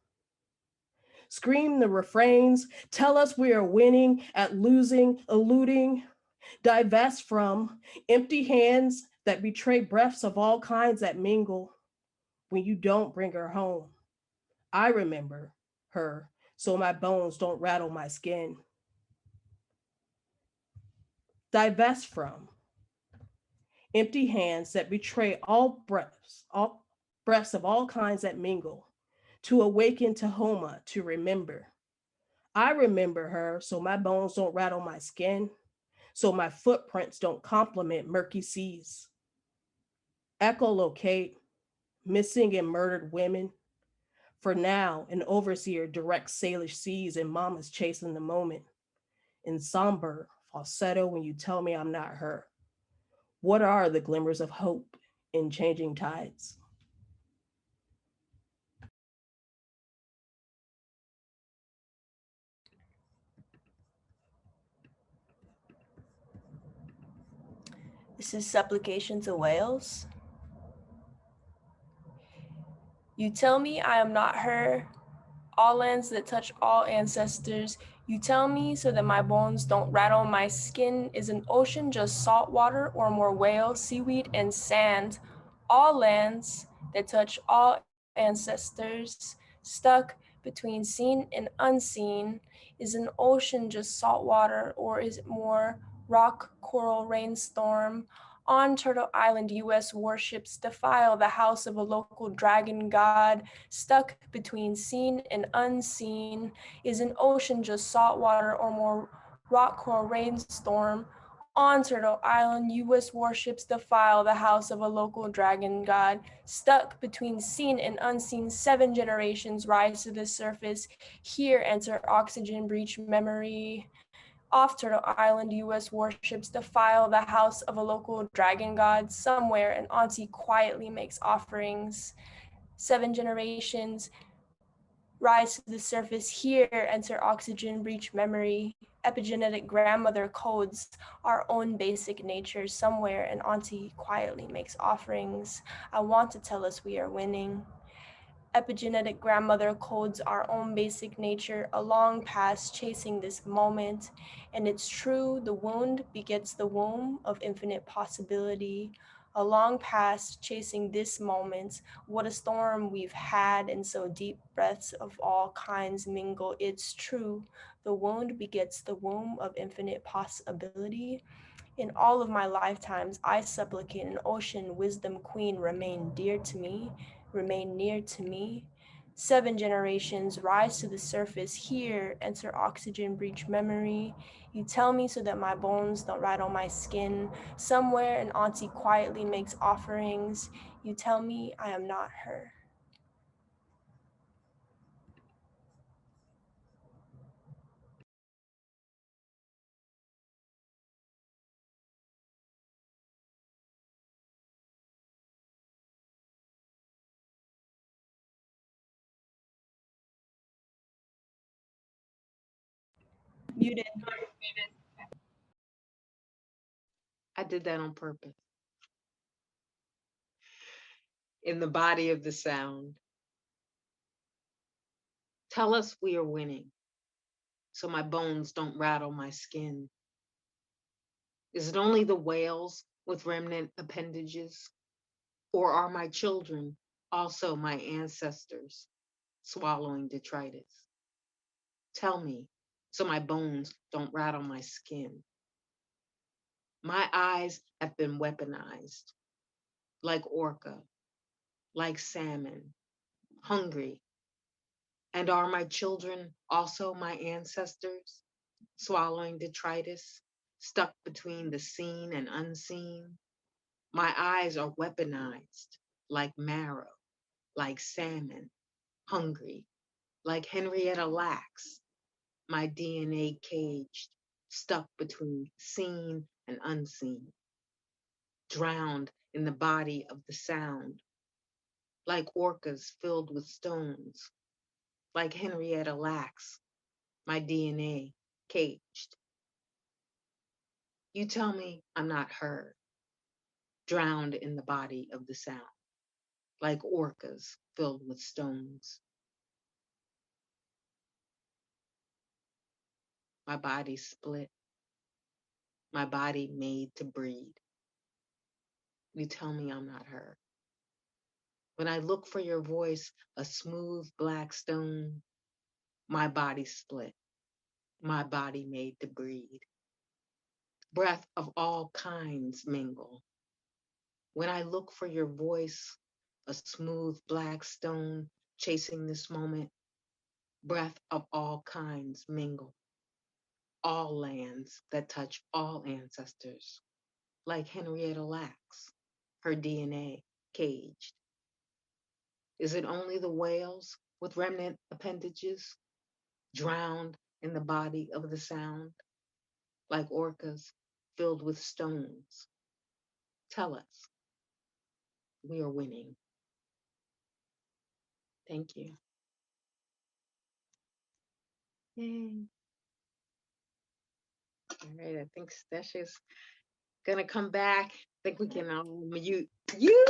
Scream the refrains, tell us we are winning at losing, eluding, divest from empty hands that betray breaths of all kinds that mingle when you don't bring her home. I remember her, so my bones don't rattle my skin. Divest from empty hands that betray all breaths of all kinds that mingle, to awaken to Homa, to remember. I remember her, so my bones don't rattle my skin, so my footprints don't complement murky seas. Echolocate missing and murdered women. For now, an overseer directs Salish seas and mamas chasing the moment. In somber falsetto when you tell me I'm not her. What are the glimmers of hope in changing tides? This is Supplication to Whales. You tell me I am not her, all lands that touch all ancestors. You tell me so that my bones don't rattle. My skin is an ocean, just salt water or more whale, seaweed, and sand. All lands that touch all ancestors, stuck between seen and unseen. Is an ocean just salt water, or is it more rock, coral, rainstorm? On Turtle Island, US warships defile the house of a local dragon god. Stuck between seen and unseen, is an ocean just salt water or more rock, coral, rainstorm? On Turtle Island, US warships defile the house of a local dragon god. Stuck between seen and unseen, 7 generations rise to the surface. Here enter oxygen breach memory. Off Turtle Island, US warships defile the house of a local dragon god. Somewhere, an auntie quietly makes offerings. 7 generations rise to the surface. Here enter oxygen breach memory. Epigenetic grandmother codes our own basic nature. Somewhere, an auntie quietly makes offerings. I want to tell us we are winning. Epigenetic grandmother codes our own basic nature, a long past chasing this moment. And it's true, the wound begets the womb of infinite possibility. A long past chasing this moment. What a storm we've had, and so deep breaths of all kinds mingle. It's true, the wound begets the womb of infinite possibility. In all of my lifetimes, I supplicate an ocean wisdom queen remain dear to me, remain near to me. 7 generations rise to the surface. Here enter oxygen breach memory. You tell me so that my bones don't rattle my skin. Somewhere an auntie quietly makes offerings. You tell me I am not her. Muted. I did that on purpose. In the body of the sound. Tell us we are winning, so my bones don't rattle my skin. Is it only the whales with remnant appendages? Or are my children also my ancestors swallowing detritus? Tell me, so my bones don't rattle my skin. My eyes have been weaponized, like orca, like salmon, hungry. And are my children also my ancestors swallowing detritus? stuck between the seen and unseen. My eyes are weaponized, like marrow, like salmon, hungry, like Henrietta Lacks. My DNA caged, stuck between seen and unseen, drowned in the body of the sound, like orcas filled with stones, like Henrietta Lacks. My DNA caged. You tell me I'm not heard, drowned in the body of the sound, like orcas filled with stones. My body split, my body made to breed. You tell me I'm not heard. When I look for your voice, a smooth black stone, my body split, my body made to breed. Breath of all kinds mingle. When I look for your voice, a smooth black stone chasing this moment, breath of all kinds mingle. All lands that touch all ancestors, like Henrietta Lacks, her DNA caged. Is it only the whales with remnant appendages, drowned in the body of the sound, like orcas filled with stones? Tell us, we are winning. Thank you. Yay. All right, I think Stesha's gonna come back. I think we can all mute you.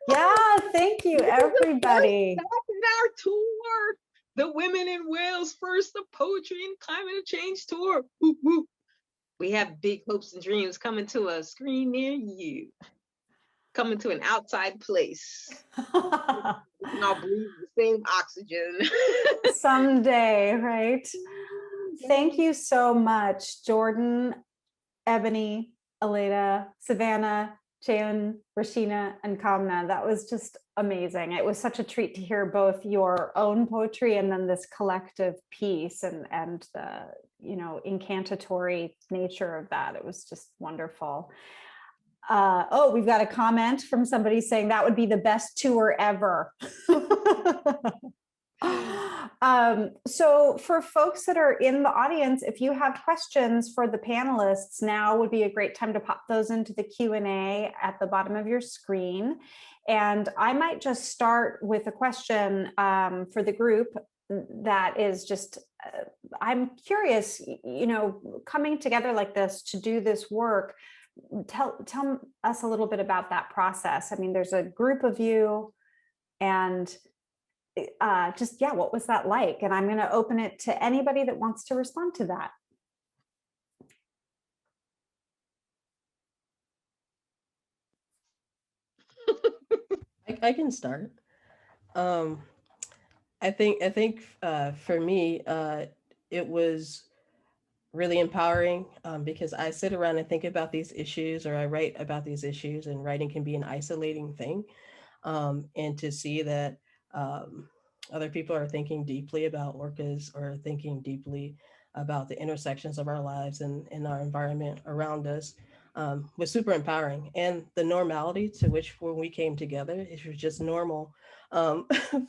Yeah, thank you, everybody. Back in our tour, the Women in Wales First of Poetry and Climate Change Tour. Woo, woo. We have big hopes and dreams coming to a screen near you, coming to an outside place. We can all breathe the same oxygen. Someday, right? Thank you so much, Jordan, Ebony, Aleda, Savannah, Jayon, Rashina, and Kamna. That was just amazing. It was such a treat to hear both your own poetry and then this collective piece and the, you know, incantatory nature of that. It was just wonderful. Oh, we've got a comment from somebody saying that would be the best tour ever. So for folks that are in the audience, if you have questions for the panelists, now would be a great time to pop those into the Q&A at the bottom of your screen. And I might just start with a question for the group that is just, I'm curious, you know, coming together like this to do this work, tell us a little bit about that process. I mean, there's a group of you and just, yeah, what was that like? And I'm going to open it to anybody that wants to respond to that. I can start. I think for me, it was really empowering because I sit around and think about these issues, or I write about these issues, and writing can be an isolating thing. And to see that other people are thinking deeply about orcas, or thinking deeply about the intersections of our lives and in our environment around us was super empowering. And the normality to which when we came together, it was just normal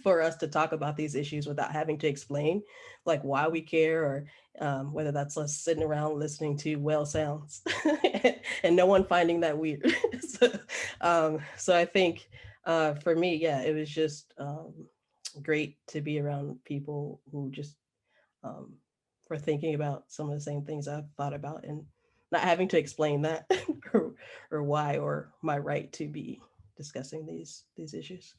for us to talk about these issues without having to explain like why we care, or whether that's us sitting around listening to whale sounds and no one finding that weird. So I think for me, yeah, it was just great to be around people who just were thinking about some of the same things I've thought about, and not having to explain that or why, or my right to be discussing these issues.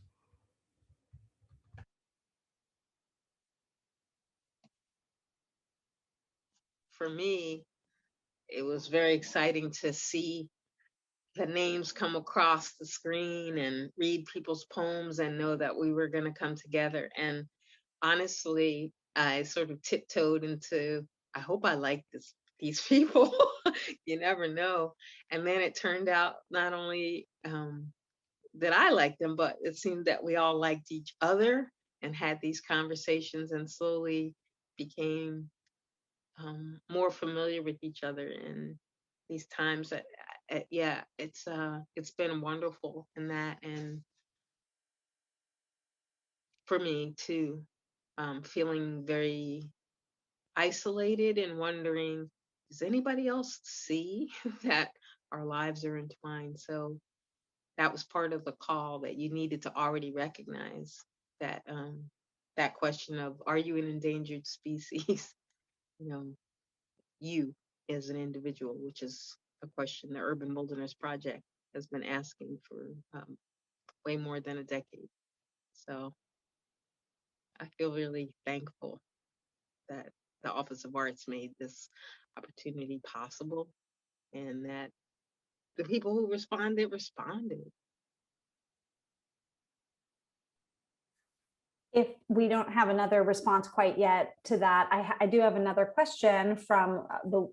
For me, it was very exciting to see the names come across the screen and read people's poems and know that we were going to come together. And honestly, I sort of tiptoed into, I hope I like these people. You never know. And then it turned out not only that I liked them, but it seemed that we all liked each other and had these conversations, and slowly became more familiar with each other in these times. Yeah, it's been wonderful in that, and for me too, feeling very isolated and wondering, does anybody else see that our lives are entwined? So that was part of the call, that you needed to already recognize that that question of, are you an endangered species? You know, you as an individual, which is a question the Urban Wilderness Project has been asking for way more than a decade. So I feel really thankful that the Office of Arts made this opportunity possible, and that the people who responded. If we don't have another response quite yet to that, I do have another question from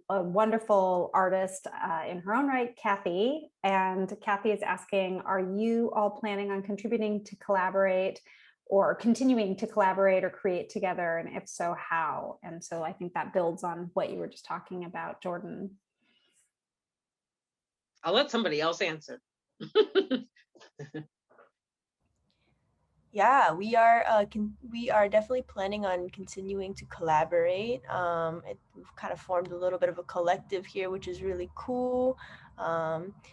a wonderful artist in her own right, Kathy. And Kathy is asking, are you all planning on contributing to collaborate or continuing to collaborate or create together? And if so, how? And so I think that builds on what you were just talking about, Jordan. I'll let somebody else answer. Yeah, we are definitely planning on continuing to collaborate. We've kind of formed a little bit of a collective here, which is really cool.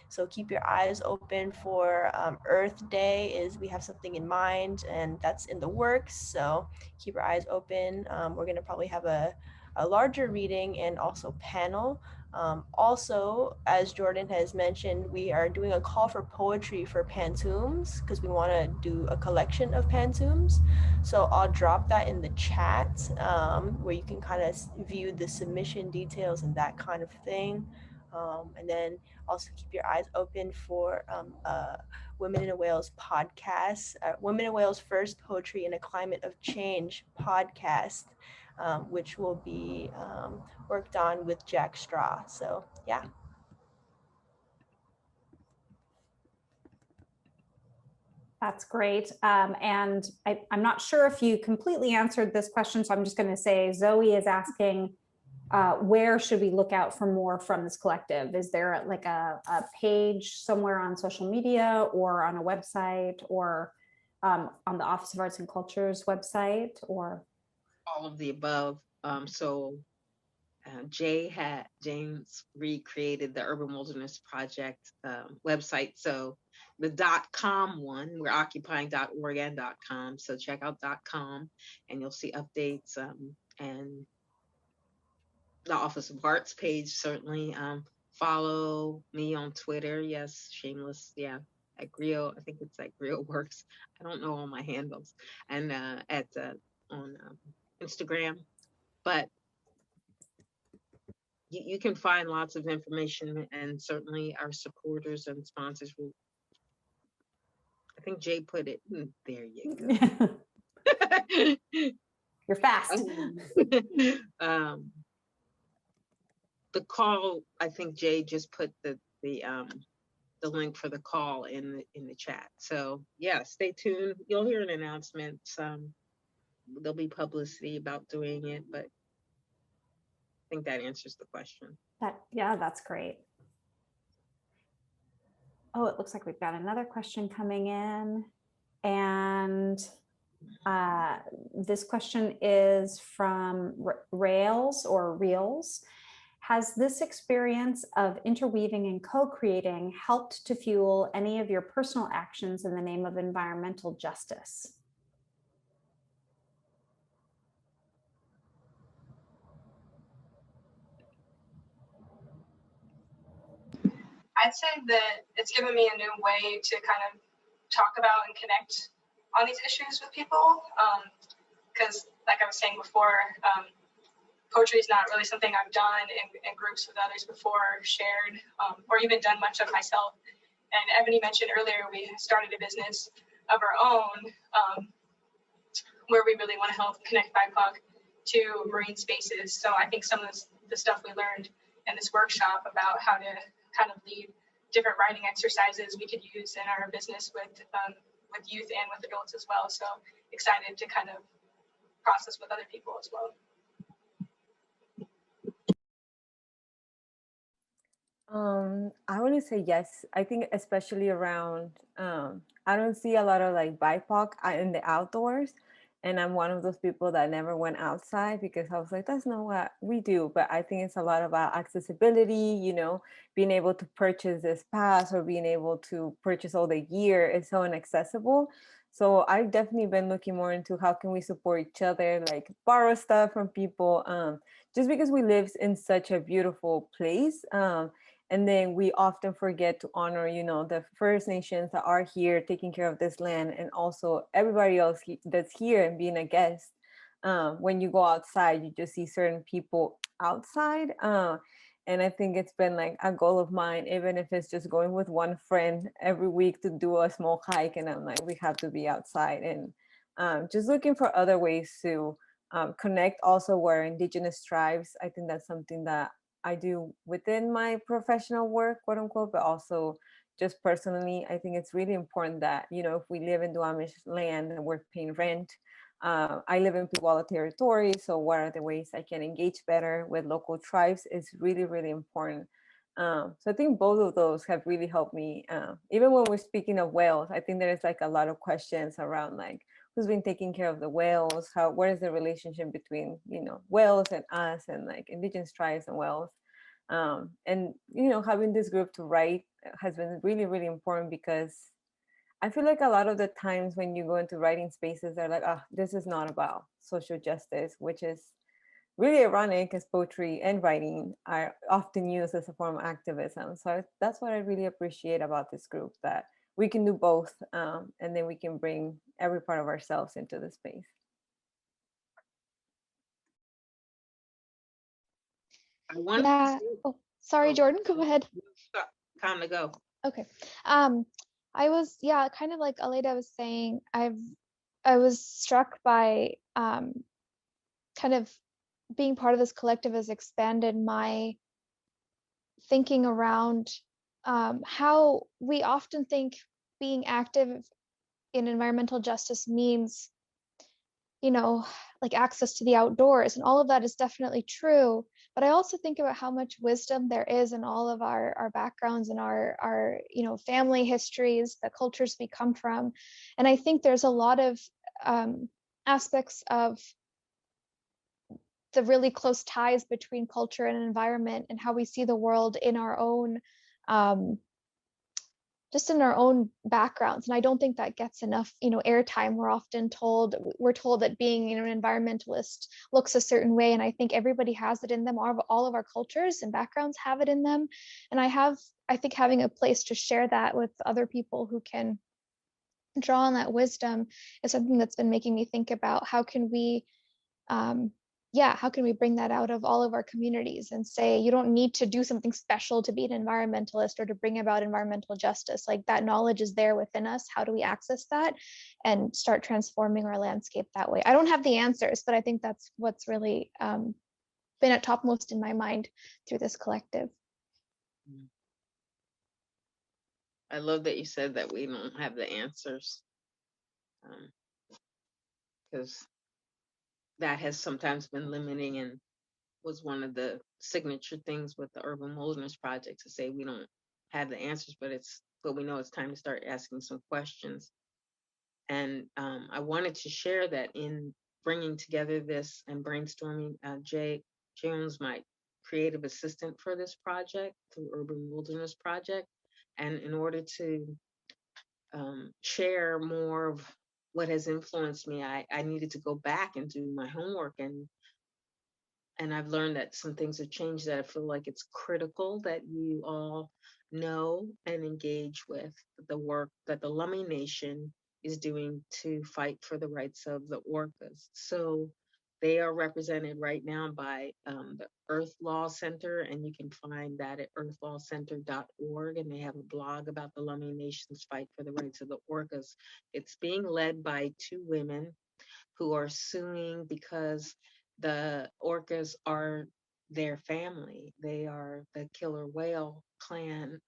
So keep your eyes open for Earth Day. We have something in mind, and that's in the works. So keep your eyes open. We're gonna probably have a larger reading and also panel. Also, as Jordan has mentioned, we are doing a call for poetry for Pantoums, because we want to do a collection of Pantoums. So I'll drop that in the chat, where you can kind of view the submission details and that kind of thing. And then also keep your eyes open for Women in Wales podcast, Women in Wales First Poetry in a Climate of Change podcast, which will be worked on with Jack Straw. So yeah. That's great. And I'm not sure if you completely answered this question, so I'm just going to say Zoe is asking, where should we look out for more from this collective? Is there like a page somewhere on social media or on a website, or on the Office of Arts and Culture's website, or? All of the above. James recreated the Urban Wilderness Project website. So the .com one, we're occupying.org and .com. So check out .com and you'll see updates, and the Office of Arts page, certainly. Follow me on Twitter. Yes, shameless. Yeah. At Griot, I think it's at Griot Works. I don't know all my handles. And on Instagram. But you can find lots of information, and certainly our supporters and sponsors will. I think Jay put it there. You go. You're fast. The call, I think Jay just put the link for the call in the chat. So yeah, stay tuned. You'll hear an announcement. There'll be publicity about doing it, but I think that answers the question. Yeah, that's great. Oh, it looks like we've got another question coming in. And this question is from Rails or Reels. Has this experience of interweaving and co-creating helped to fuel any of your personal actions in the name of environmental justice? I'd say that it's given me a new way to kind of talk about and connect on these issues with people. Because like I was saying before, poetry is not really something I've done in groups with others before, shared, or even done much of myself. And Ebony mentioned earlier, we started a business of our own, where we really want to help connect BIPOC to marine spaces. So I think some of the stuff we learned in this workshop about how to kind of lead different writing exercises we could use in our business with youth and with adults as well. So excited to kind of process with other people as well. I want to say yes. I think especially around, I don't see a lot of like BIPOC in the outdoors. And I'm one of those people that never went outside because I was like, that's not what we do. But I think it's a lot about accessibility, being able to purchase this pass or being able to purchase all the gear is so inaccessible. So I've definitely been looking more into how can we support each other, like borrow stuff from people, just because we live in such a beautiful place. And then we often forget to honor the First Nations that are here taking care of this land, and also everybody else that's here and being a guest. When you go outside, you just see certain people outside, and I think it's been like a goal of mine, even if it's just going with one friend every week to do a small hike, and I'm like, we have to be outside, and just looking for other ways to connect also where Indigenous tribes. I think that's something that I do within my professional work, quote unquote, but also just personally, I think it's really important that, if we live in Duwamish land and we're paying rent, I live in Puyallup territory. So what are the ways I can engage better with local tribes is really, really important. So I think both of those have really helped me. Even when we're speaking of whales, I think there's like a lot of questions around like, who's been taking care of the whales, what is the relationship between whales and us, and like Indigenous tribes and whales. And having this group to write has been really, really important, because I feel like a lot of the times when you go into writing spaces, they're like, oh, this is not about social justice, which is really ironic, because poetry and writing are often used as a form of activism. So that's what I really appreciate about this group, that we can do both, and then we can bring every part of ourselves into the space. I wanted to Yeah. say, Oh, sorry, oh, Jordan, go ahead. time to go. Okay. I was, yeah, kind of like Aleda was saying, I was struck by kind of being part of this collective has expanded my thinking around how we often think being active in environmental justice means, like access to the outdoors, and all of that is definitely true. But I also think about how much wisdom there is in all of our backgrounds and our family histories, the cultures we come from. And I think there's a lot of aspects of the really close ties between culture and environment and how we see the world in our own um, just in our own backgrounds. And I don't think that gets enough airtime. We're told that being an environmentalist looks a certain way, and I think everybody has it in them. All of our cultures and backgrounds have it in them, and I think having a place to share that with other people who can draw on that wisdom is something that's been making me think about how can we um, how can we bring that out of all of our communities and say you don't need to do something special to be an environmentalist or to bring about environmental justice? Like, that knowledge is there within us. How do we access that and start transforming our landscape that way? I don't have the answers, but I think that's what's really been at topmost in my mind through this collective. I love that you said that we don't have the answers, because that has sometimes been limiting, and was one of the signature things with the Urban Wilderness Project, to say we don't have the answers, but we know it's time to start asking some questions. And I wanted to share that in bringing together this and brainstorming. Jay Jones, my creative assistant for this project through Urban Wilderness Project, and in order to share more of what has influenced me, I needed to go back and do my homework, and I've learned that some things have changed, that I feel like it's critical that you all know and engage with the work that the Lummi Nation is doing to fight for the rights of the orcas. So they are represented right now by the Earth Law Center, and you can find that at earthlawcenter.org, and they have a blog about the Lummi Nation's fight for the rights of the orcas. It's being led by two women who are suing because the orcas are their family. They are the killer whale clan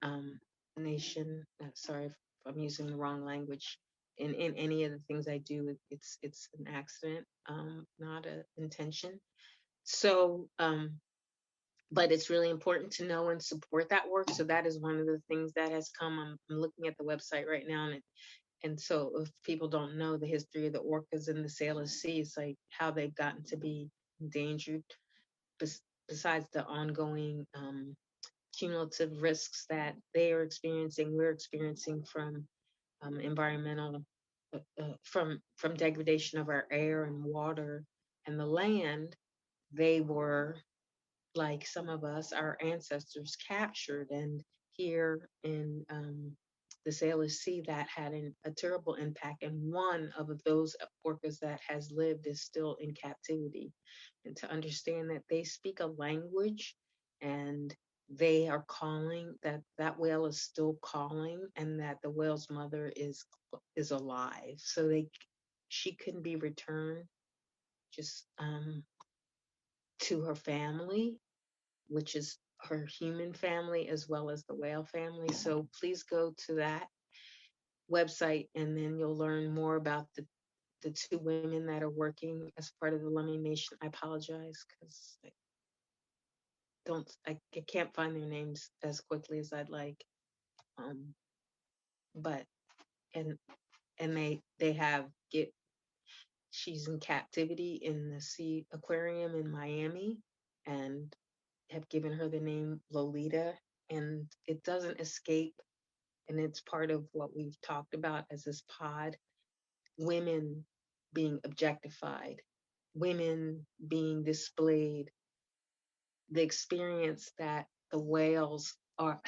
nation. Sorry if I'm using the wrong language. In any of the things I do, it's an accident, not an intention. So but it's really important to know and support that work. So that is one of the things that has come. I'm looking at the website right now, and so if people don't know the history of the orcas in the Salus Sea, it's like how they've gotten to be endangered, besides the ongoing cumulative risks that they are experiencing, we're experiencing from environmental, from degradation of our air and water and the land. They were, like some of us, our ancestors, captured, and here in the Salus Sea, that had a terrible impact. And one of those orcas that has lived is still in captivity. And to understand that they speak a language, and they are calling, that whale is still calling, and that the whale's mother is alive. So she couldn't be returned just to her family, which is her human family as well as the whale family. So please go to that website, and then you'll learn more about the two women that are working as part of the Lummi Nation. I apologize because I can't find their names as quickly as I'd like. But and they have she's in captivity in the Sea Aquarium in Miami, and have given her the name Lolita, and it doesn't escape. And it's part of what we've talked about as this pod: women being objectified, women being displayed, the experience that the whales are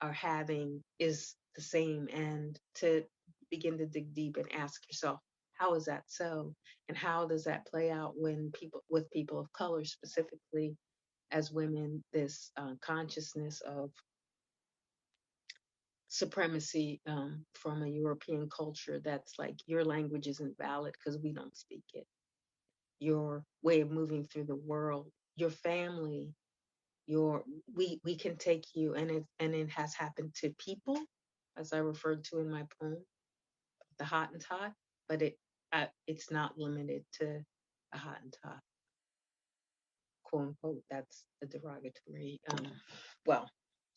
having is the same. And to begin to dig deep and ask yourself, how is that so? And how does that play out with people of color, specifically as women, this consciousness of supremacy from a European culture that's like, your language isn't valid because we don't speak it. Your way of moving through the world, your family, we can take you, and it has happened to people, as I referred to in my poem, the Hottentot, but it's not limited to the Hottentot, quote unquote. That's a derogatory. Well,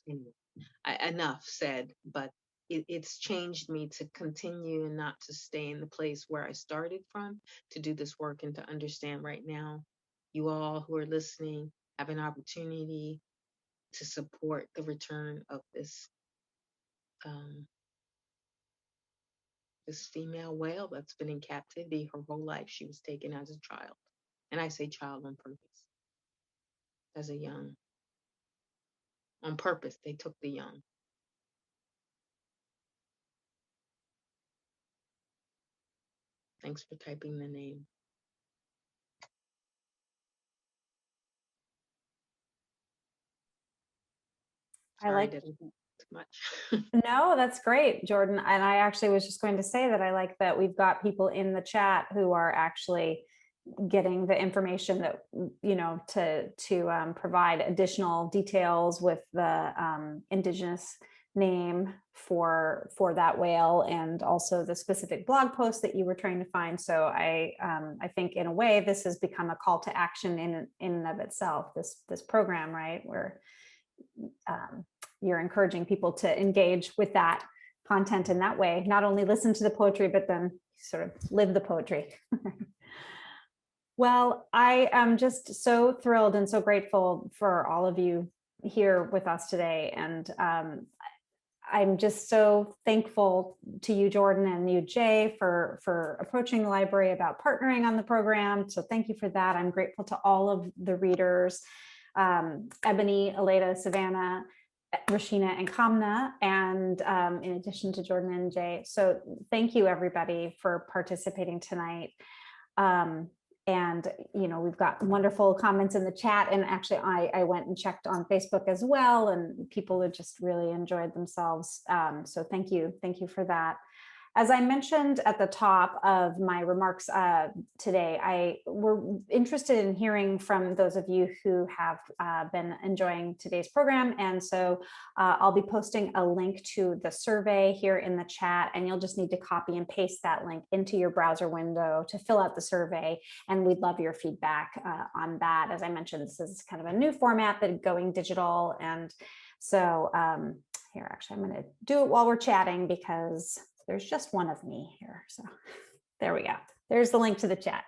anyway, enough said. But it's changed me to continue and not to stay in the place where I started from, to do this work and to understand right now, you all who are listening have an opportunity to support the return of this this female whale that's been in captivity her whole life. She was taken as a child, and I say child on purpose, as a young. On purpose, they took the young. Thanks for typing the name. I Sorry, like did I do too much? No, that's great, Jordan. And I actually was just going to say that I like that we've got people in the chat who are actually getting the information that, to provide additional details with the indigenous name for that whale, and also the specific blog post that you were trying to find. So I think in a way this has become a call to action in and of itself, this program, right? Where you're encouraging people to engage with that content in that way, not only listen to the poetry, but then sort of live the poetry. Well, I am just so thrilled and so grateful for all of you here with us today. And I'm just so thankful to you, Jordan, and you, Jay, for approaching the library about partnering on the program. So thank you for that. I'm grateful to all of the readers, Ebony, Aleda, Savannah, Rashina, and Kamna, and in addition to Jordan and Jay. So thank you, everybody, for participating tonight. And we've got wonderful comments in the chat, and actually I went and checked on Facebook as well, and people have just really enjoyed themselves. So thank you for that. As I mentioned at the top of my remarks today, we're interested in hearing from those of you who have been enjoying today's program. And so I'll be posting a link to the survey here in the chat, and you'll just need to copy and paste that link into your browser window to fill out the survey. And we'd love your feedback on that. As I mentioned, this is kind of a new format that going digital. And so here, actually, I'm going to do it while we're chatting because there's just one of me here. So there we go. There's the link to the chat.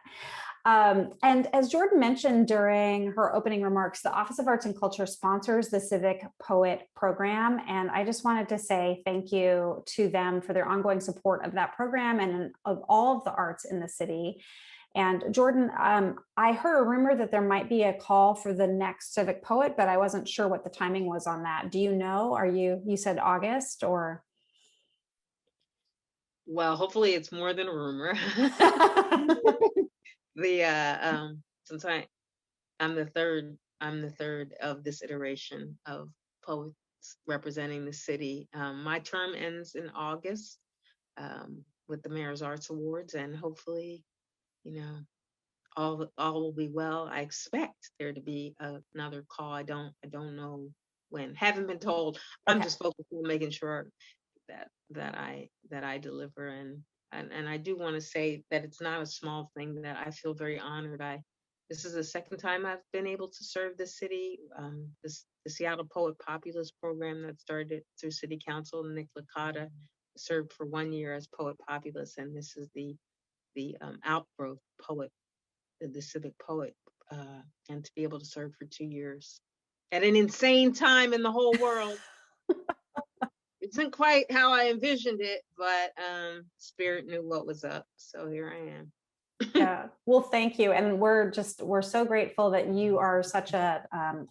And as Jordan mentioned during her opening remarks, the Office of Arts and Culture sponsors the Civic Poet program. And I just wanted to say thank you to them for their ongoing support of that program and of all of the arts in the city. And Jordan, I heard a rumor that there might be a call for the next Civic Poet, but I wasn't sure what the timing was on that. Do you know? You said August or? Well, hopefully it's more than a rumor. Since I'm the third of this iteration of poets representing the city. My term ends in August with the Mayor's Arts Awards, and hopefully, all will be well. I expect there to be another call. I don't know when. Haven't been told. I'm just focused on making sure that I deliver, and I do want to say that it's not a small thing, that I feel very honored. This is the second time I've been able to serve the city. The Seattle Poet Populist program that started through City Council, Nick Licata served for 1 year as Poet Populist, and this is the outgrowth poet, the Civic Poet, and to be able to serve for 2 years at an insane time in the whole world. Isn't quite how I envisioned it, but Spirit knew what was up, so here I am. Yeah, well, thank you, and we're so grateful that you are such a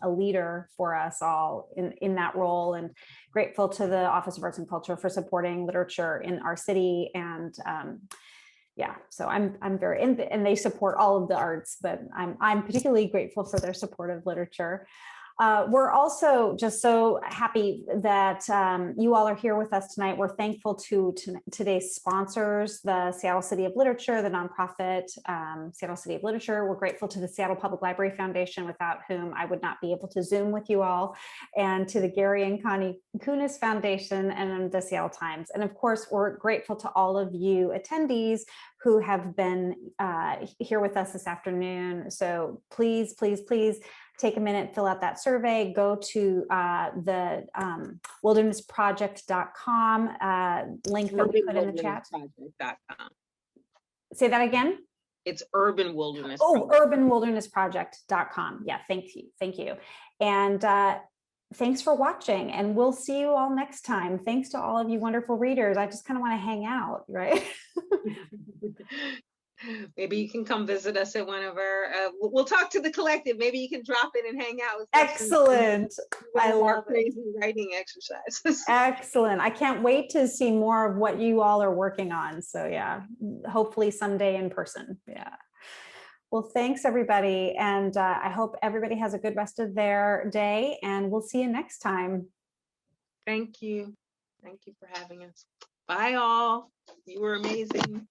leader for us all in that role, and grateful to the Office of Arts and Culture for supporting literature in our city. And yeah, so I'm very, and they support all of the arts, but I'm particularly grateful for their support of literature. We're also just so happy that you all are here with us tonight. We're thankful to today's sponsors, the Seattle City of Literature, the nonprofit Seattle City of Literature. We're grateful to the Seattle Public Library Foundation, without whom I would not be able to Zoom with you all, and to the Gary and Connie Kunis Foundation and the Seattle Times. And of course, we're grateful to all of you attendees who have been here with us this afternoon. So please, please, please take a minute, fill out that survey, go to the wildernessproject.com link that we put in the chat. Say that again. It's Urban Wilderness. Oh, urbanwildernessproject.com. Yeah, thank you. And thanks for watching, and we'll see you all next time. Thanks to all of you wonderful readers. I just kind of want to hang out, right? Maybe you can come visit us at one of our, we'll talk to the collective. Maybe you can drop in and hang out with us. Excellent. I love crazy writing exercises. Excellent. I can't wait to see more of what you all are working on. So yeah, hopefully someday in person. Yeah. Well, thanks everybody. And I hope everybody has a good rest of their day, and we'll see you next time. Thank you. Thank you for having us. Bye all. You were amazing.